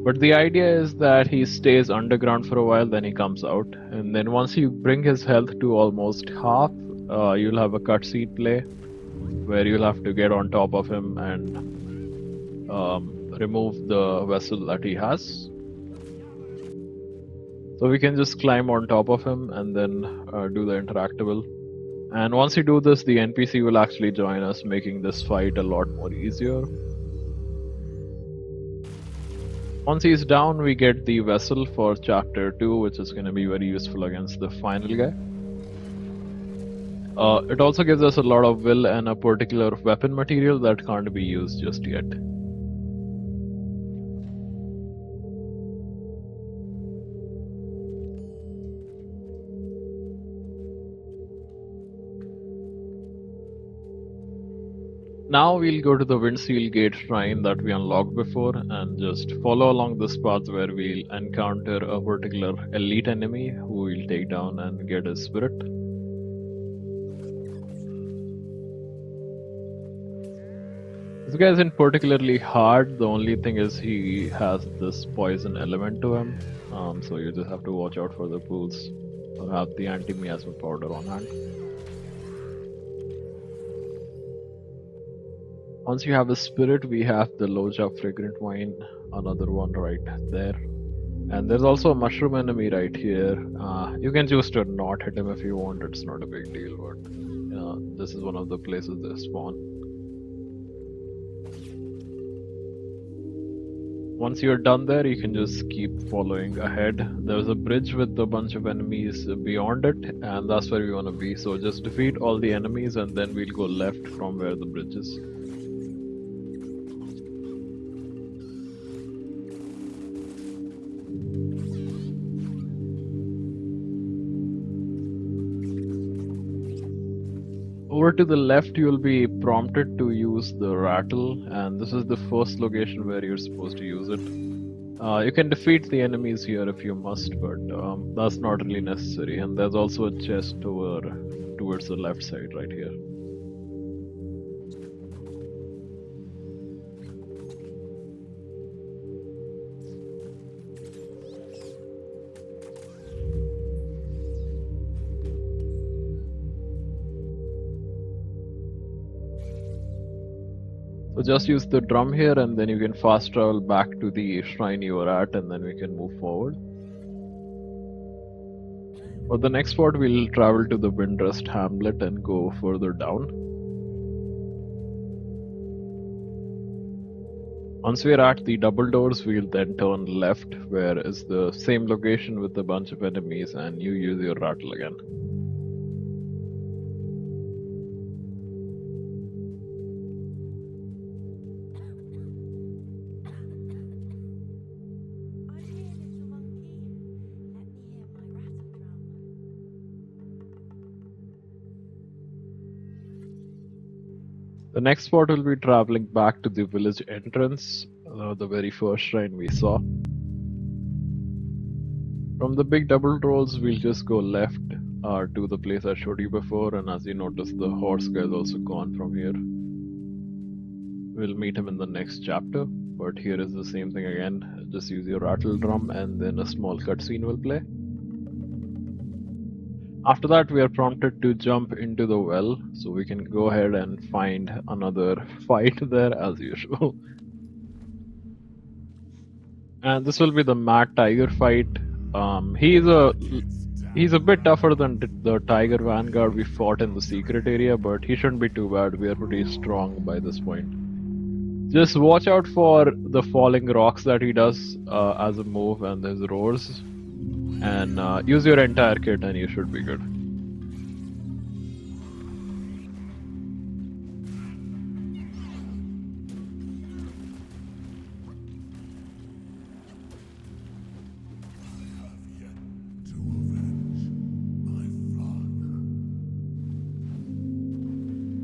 But the idea is that he stays underground for a while, then he comes out, and then once you bring his health to almost half, you'll have a cutscene play where you'll have to get on top of him and remove the vessel that he has. So we can just climb on top of him and then do the interactable. And once you do this, the NPC will actually join us, making this fight a lot more easier. Once he's down, we get the vessel for chapter 2, which is going to be very useful against the final guy. It also gives us a lot of will and a particular weapon material that can't be used just yet. Now we'll go to the Windseal Gate Shrine that we unlocked before and just follow along this path where we'll encounter a particular elite enemy who we'll take down and get his spirit. This guy isn't particularly hard, the only thing is he has this poison element to him, so you just have to watch out for the pools or have the anti-miasma powder on hand. Once you have a spirit, we have the Loja Fragrant Wine, another one right there. And there's also a mushroom enemy right here. You can choose to not hit him if you want, it's not a big deal, but this is one of the places they spawn. Once you're done there, you can just keep following ahead. There's a bridge with a bunch of enemies beyond it, and that's where we want to be. So just defeat all the enemies and then we'll go left from where the bridge is. Over to the left, you'll be prompted to use the rattle, and this is the first location where you're supposed to use it. You can defeat the enemies here if you must, but that's not really necessary. And there's also a chest towards the left side right here. So just use the drum here and then you can fast travel back to the shrine you were at and then we can move forward. For the next spot, we'll travel to the Windrest Hamlet and go further down. Once we're at the double doors, we'll then turn left, where is the same location with a bunch of enemies, and you use your rattle again. I'm here, little monkey. Let me hear my rattle drum. The next spot will be traveling back to the village entrance, the very first shrine we saw. From the big double doors, we'll just go left to the place I showed you before, and as you notice, the horse guy is also gone from here. We'll meet him in the next chapter, but here is the same thing again. Just use your rattle drum and then a small cutscene will play. After that, we are prompted to jump into the well, so we can go ahead and find another fight there as usual. And this will be the Mad Tiger fight. He's a bit tougher than the Tiger Vanguard we fought in the secret area, but he shouldn't be too bad. We are pretty strong by this point. Just watch out for the falling rocks that he does as a move and his roars. And use your entire kit and you should be good.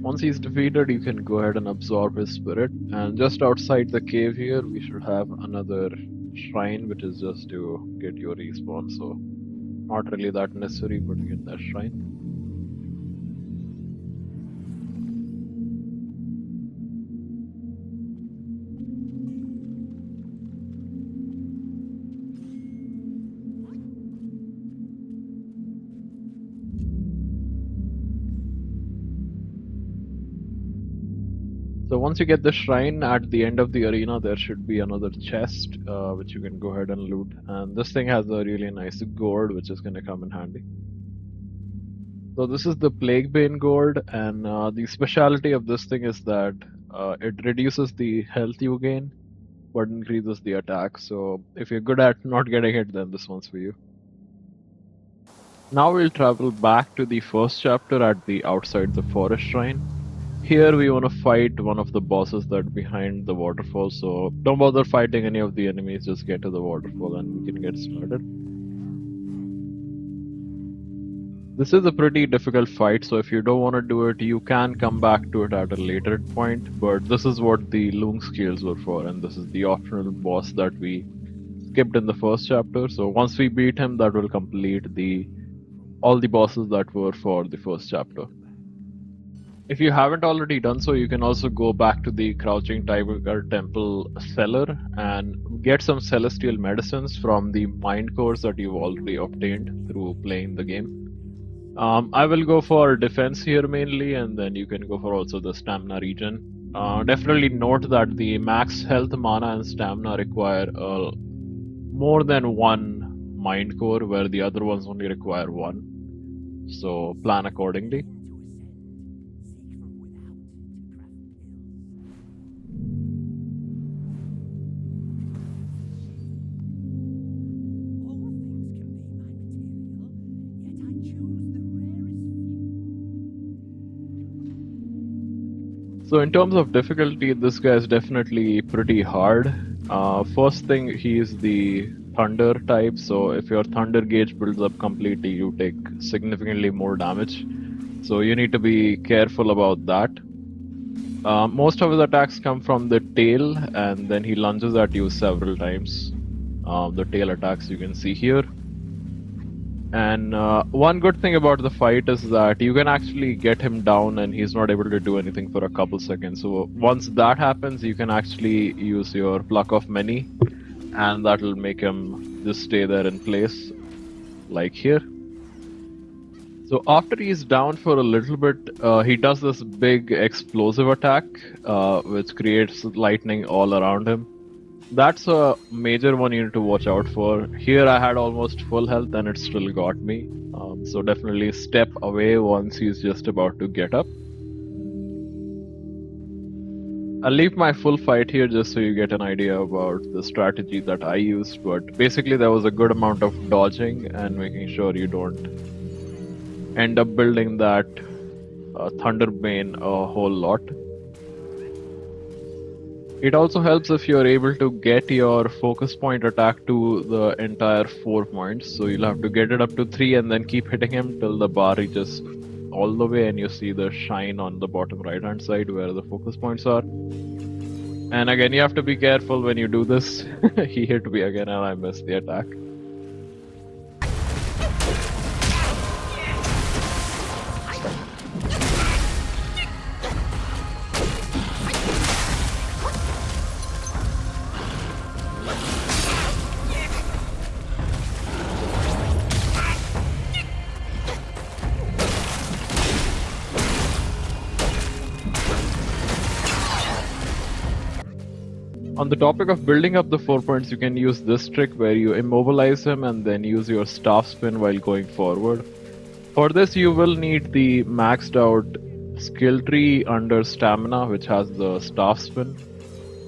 Once he's defeated, you can go ahead and absorb his spirit. And just outside the cave here, we should have another shrine, which is just to get your respawn. So not really that necessary, but we get that shrine. So once you get the shrine, at the end of the arena there should be another chest which you can go ahead and loot, and this thing has a really nice gourd which is going to come in handy. So this is the Plague Bane gourd, and the speciality of this thing is that it reduces the health you gain but increases the attack. So if you're good at not getting hit, then this one's for you. Now we'll travel back to the first chapter at the outside the forest shrine. Here we want to fight one of the bosses that behind the waterfall, so don't bother fighting any of the enemies, just get to the waterfall and we can get started. This is a pretty difficult fight, so if you don't want to do it, you can come back to it at a later point, but this is what the Loong scales were for, and this is the optional boss that we skipped in the first chapter. So once we beat him, that will complete all the bosses that were for the first chapter. If you haven't already done so, you can also go back to the Crouching Tiger Temple cellar and get some celestial medicines from the mind cores that you've already obtained through playing the game. I will go for defense here mainly, and then you can go for also the stamina regen. Definitely note that the max health, mana, and stamina require more than one mind core, where the other ones only require one. So plan accordingly. So in terms of difficulty, this guy is definitely pretty hard. First thing, he is the thunder type, so if your thunder gauge builds up completely, you take significantly more damage. So you need to be careful about that. Most of his attacks come from the tail, and then he lunges at you several times. The tail attacks you can see here. And one good thing about the fight is that you can actually get him down and he's not able to do anything for a couple seconds. So once that happens, you can actually use your Pluck of Many, and that will make him just stay there in place, like here. So after he's down for a little bit, he does this big explosive attack, which creates lightning all around him. That's a major one you need to watch out for. Here I had almost full health and it still got me. So definitely step away once he's just about to get up. I'll leave my full fight here just so you get an idea about the strategy that I used. But basically, there was a good amount of dodging and making sure you don't end up building that Thunderbane a whole lot. It also helps if you're able to get your focus point attack to the entire 4 points. So you'll have to get it up to 3 and then keep hitting him till the bar reaches all the way and you see the shine on the bottom right hand side where the focus points are. And again, you have to be careful when you do this. He hit me again and I missed the attack. On the topic of building up the 4 points, you can use this trick where you immobilize him and then use your staff spin while going forward. For this, you will need the maxed out skill tree under stamina, which has the staff spin.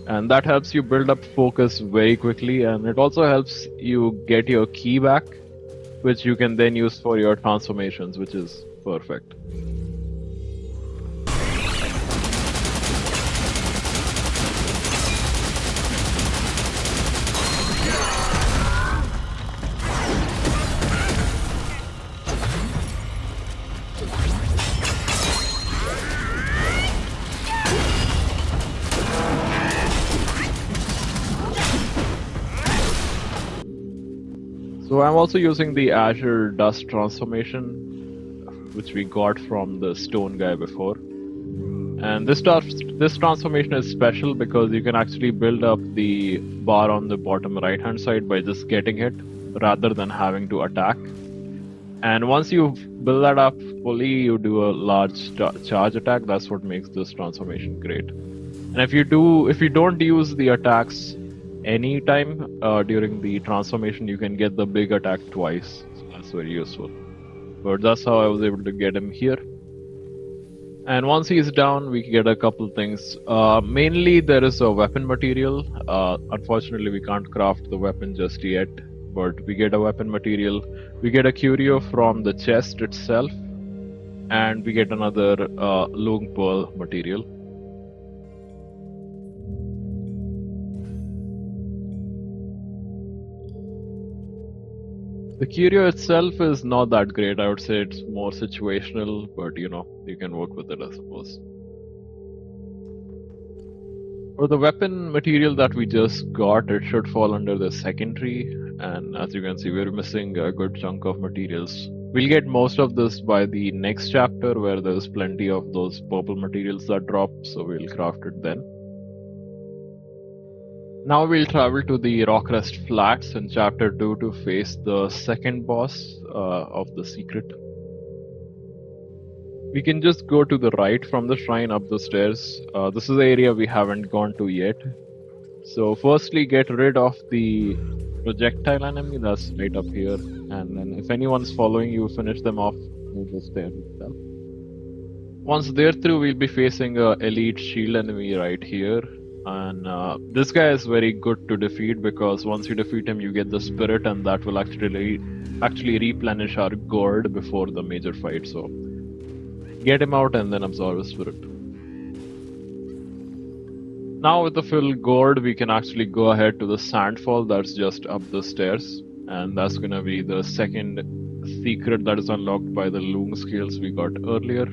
And that helps you build up focus very quickly, and it also helps you get your key back, which you can then use for your transformations, which is perfect. So I'm also using the Azure Dust transformation, which we got from the stone guy before. And this transformation is special because you can actually build up the bar on the bottom right hand side by just getting it rather than having to attack. And once you build that up fully, you do a large charge attack. That's what makes this transformation great. And if you don't use the attacks anytime during the transformation, you can get the big attack twice. So that's very useful. But that's how I was able to get him here. And once he's down, we get a couple things. Mainly, there is a weapon material. Unfortunately, we can't craft the weapon just yet, but we get a weapon material. We get a curio from the chest itself, and we get another Lung Pearl material. The curio itself is not that great. I would say it's more situational, but you can work with it, I suppose. For the weapon material that we just got, it should fall under the secondary, and as you can see, we're missing a good chunk of materials. We'll get most of this by the next chapter where there's plenty of those purple materials that drop, so we'll craft it then. Now we'll travel to the Rockrest Flats in Chapter 2 to face the second boss of the secret. We can just go to the right from the shrine up the stairs. This is the area we haven't gone to yet. So firstly, get rid of the projectile enemy that's right up here. And then if anyone's following you, finish them off with the stairs itself. Once they're through, we'll be facing a elite shield enemy right here. And this guy is very good to defeat because once you defeat him, you get the spirit, and that will actually replenish our gourd before the major fight. So get him out and then absorb his spirit. Now with the full gourd, we can actually go ahead to the sandfall that's just up the stairs, and that's gonna be the second secret that is unlocked by the Lung skills we got earlier.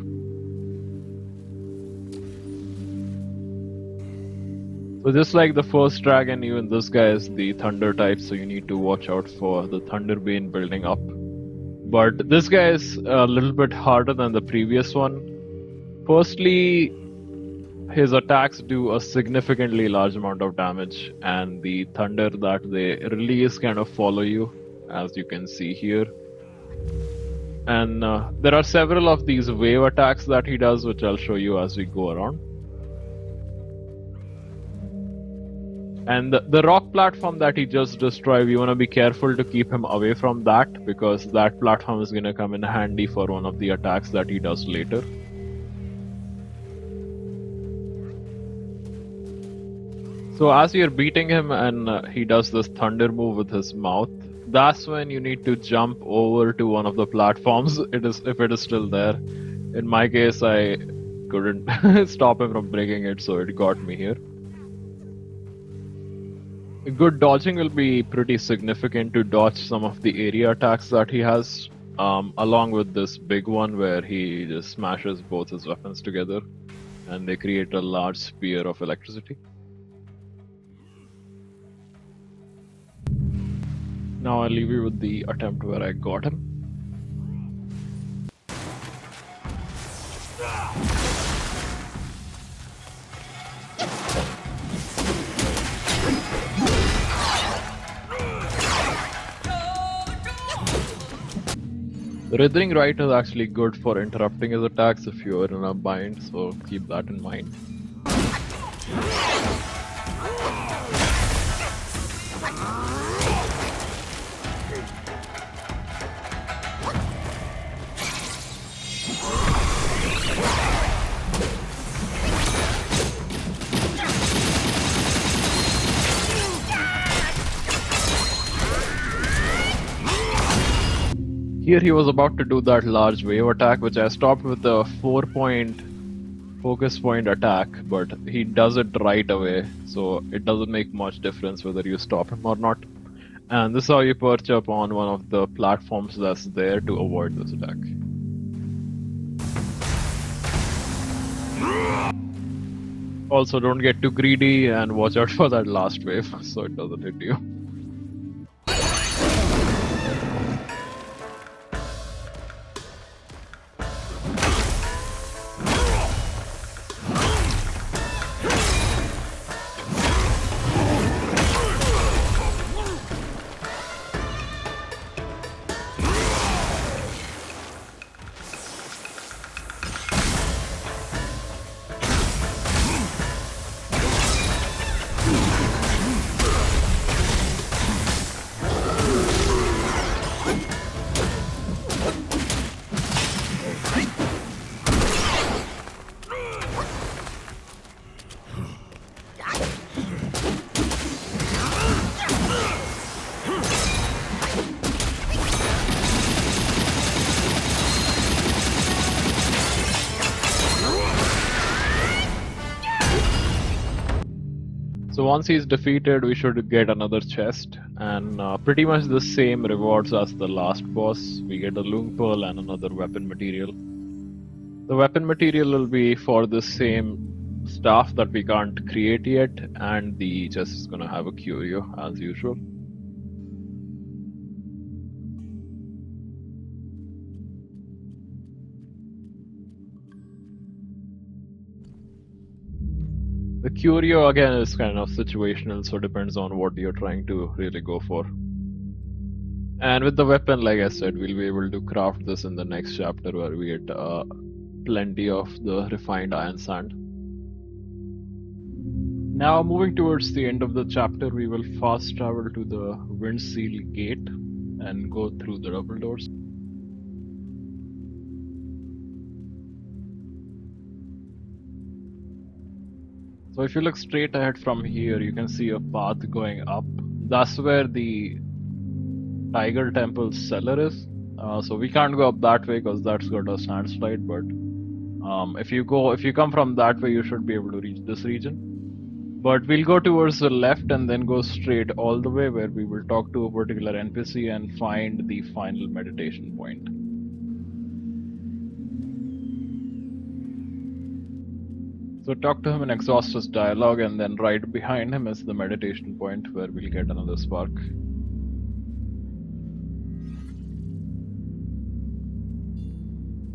So just like the first dragon, even this guy is the thunder type, so you need to watch out for the Thunderbane building up. But this guy is a little bit harder than the previous one. Firstly, his attacks do a significantly large amount of damage, and the thunder that they release kind of follow you, as you can see here. And there are several of these wave attacks that he does, which I'll show you as we go around. And the rock platform that he just destroyed, we want to be careful to keep him away from that, because that platform is going to come in handy for one of the attacks that he does later. So as you're beating him and he does this thunder move with his mouth, that's when you need to jump over to one of the platforms. It is if it is still there. In my case, I couldn't stop him from breaking it, so it got me here. Good dodging will be pretty significant to dodge some of the area attacks that he has, along with this big one where he just smashes both his weapons together and they create a large spear of electricity. Now I'll leave you with the attempt where I got him. Writhing Right is actually good for interrupting his attacks if you're in a bind, so keep that in mind. Here he was about to do that large wave attack, which I stopped with a 4-point focus point attack, but he does it right away, so it doesn't make much difference whether you stop him or not. And this is how you perch up on one of the platforms that's there to avoid this attack. Also, don't get too greedy and watch out for that last wave so it doesn't hit you. So once he's defeated, we should get another chest, and pretty much the same rewards as the last boss. We get a Lung Pearl and another weapon material. The weapon material will be for the same staff that we can't create yet, and the chest is gonna have a curio as usual. The curio again is kind of situational, so depends on what you're trying to really go for. And with the weapon, like I said, we'll be able to craft this in the next chapter where we get plenty of the refined iron sand. Now, moving towards the end of the chapter, we will fast travel to the Windseal Gate and go through the double doors. So if you look straight ahead from here, you can see a path going up. That's where the Tiger Temple cellar is. So we can't go up that way because that's got a sand slide. But if you come from that way, you should be able to reach this region. But we'll go towards the left and then go straight all the way where we will talk to a particular NPC and find the final meditation point. So talk to him in exhaust his dialogue, and then right behind him is the meditation point where we'll get another spark.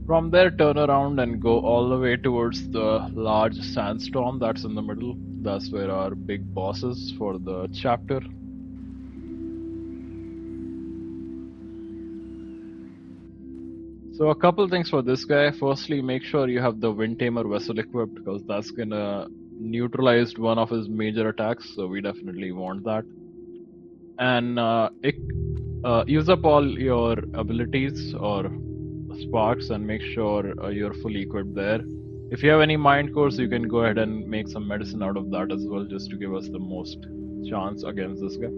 From there, turn around and go all the way towards the large sandstorm that's in the middle. That's where our big boss is for the chapter. So a couple things for this guy. Firstly, make sure you have the Wind Tamer vessel equipped because that's gonna neutralize one of his major attacks. So we definitely want that. And use up all your abilities or sparks and make sure you're fully equipped there. If you have any mind cores, you can go ahead and make some medicine out of that as well, just to give us the most chance against this guy.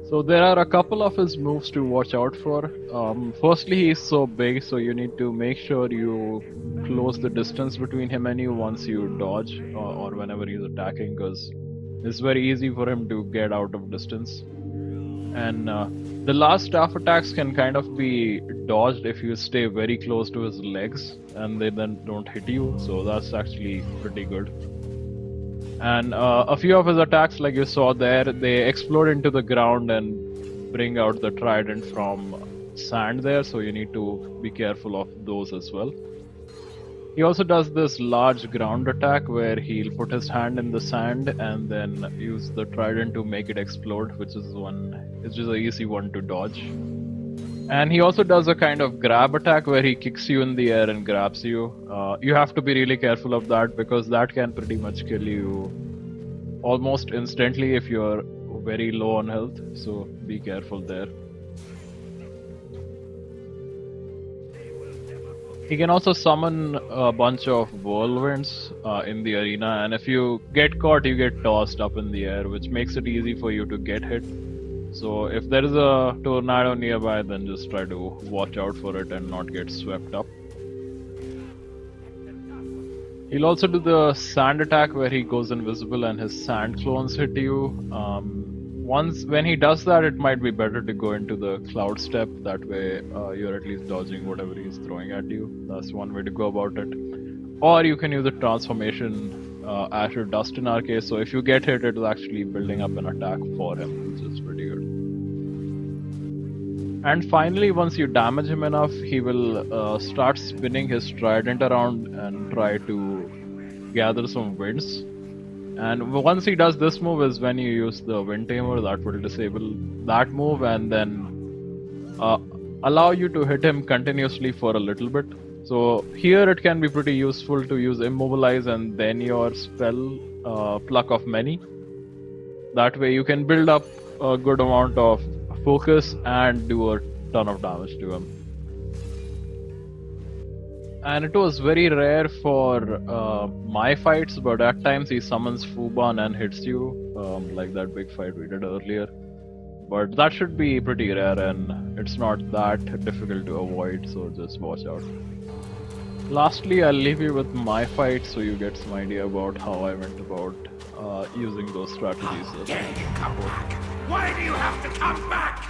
So there are a couple of his moves to watch out for. Firstly, he is so big, so you need to make sure you close the distance between him and you once you dodge or whenever he's attacking, because it's very easy for him to get out of distance. And the last staff attacks can kind of be dodged if you stay very close to his legs and they then don't hit you, so that's actually pretty good. And a few of his attacks, like you saw there, they explode into the ground and bring out the trident from sand there, so you need to be careful of those as well. He also does this large ground attack where he'll put his hand in the sand and then use the trident to make it explode, which is it's just an easy one to dodge. And he also does a kind of grab attack where he kicks you in the air and grabs you. You have to be really careful of that because that can pretty much kill you almost instantly if you're very low on health, so be careful there. He can also summon a bunch of whirlwinds in the arena, and if you get caught, you get tossed up in the air, which makes it easy for you to get hit. So if there is a tornado nearby, then just try to watch out for it and not get swept up. He'll also do the sand attack where he goes invisible and his sand clones hit you. When he does that, it might be better to go into the cloud step. That way, you're at least dodging whatever he's throwing at you. That's one way to go about it. Or you can use the transformation Asher Dust in our case. So if you get hit, it's actually building up an attack for him, which is pretty good. And finally, once you damage him enough, he will start spinning his trident around and try to gather some winds. And once he does this move is when you use the Wind Tamer, that will disable that move and then allow you to hit him continuously for a little bit. So here it can be pretty useful to use Immobilize and then your spell Pluck of Many. That way you can build up a good amount of focus and do a ton of damage to him. And it was very rare for my fights, but at times he summons Fuban and hits you, like that big fight we did earlier. But that should be pretty rare and it's not that difficult to avoid, so just watch out. Lastly, I'll leave you with my fight so you get some idea about how I went about using those strategies. How dare you come back? Why do you have to come back?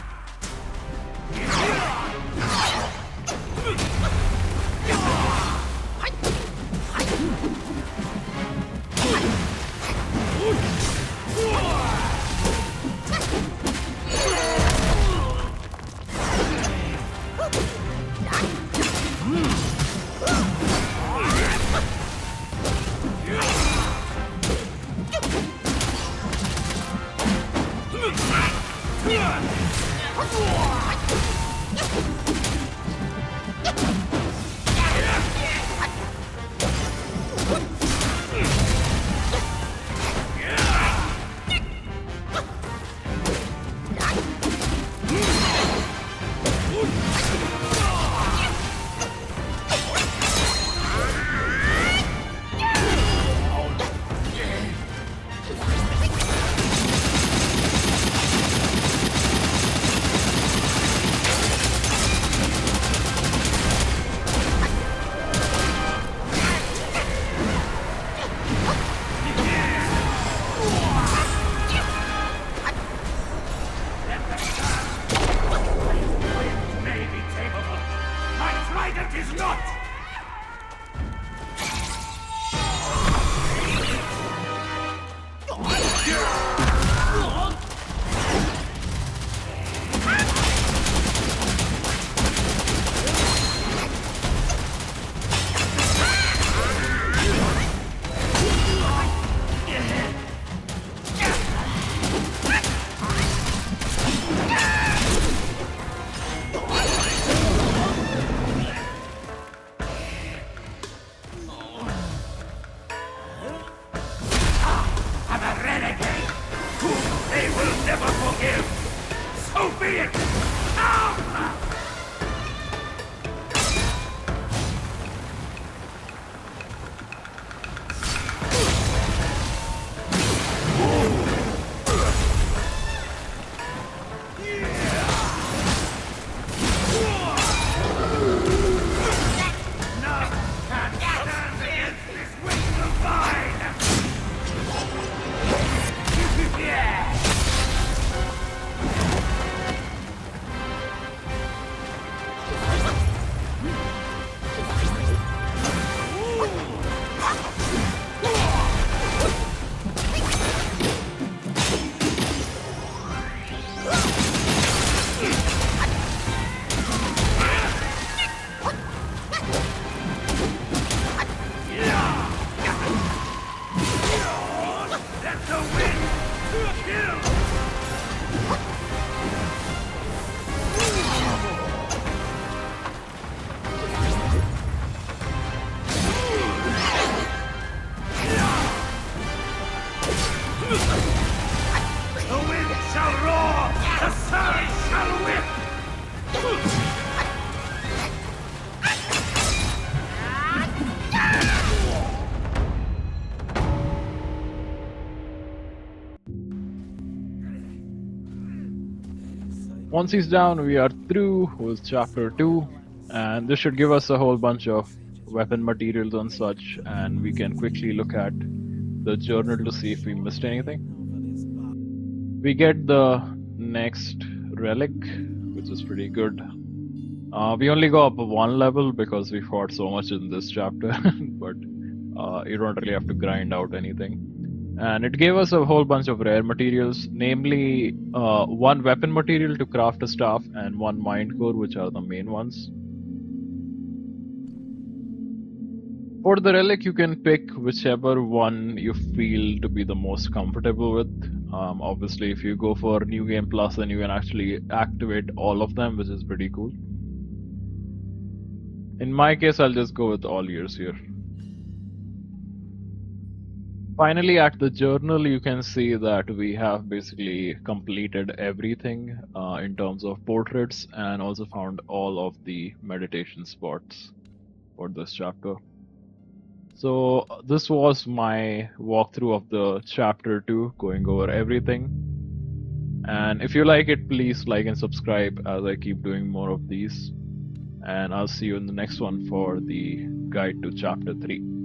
Once he's down, we are through with chapter 2, and this should give us a whole bunch of weapon materials and such, and we can quickly look at the journal to see if we missed anything. We get the next relic, which is pretty good. We only go up one level because we fought so much in this chapter, but you don't really have to grind out anything. And it gave us a whole bunch of rare materials, namely one weapon material to craft a staff and one mind core, which are the main ones. For the relic, you can pick whichever one you feel to be the most comfortable with. Obviously, if you go for New Game Plus, then you can actually activate all of them, which is pretty cool. In my case, I'll just go with all ears here. Finally, at the journal, you can see that we have basically completed everything in terms of portraits and also found all of the meditation spots for this chapter. So this was my walkthrough of the chapter 2, going over everything. And if you like it, please like and subscribe as I keep doing more of these. And I'll see you in the next one for the guide to chapter 3.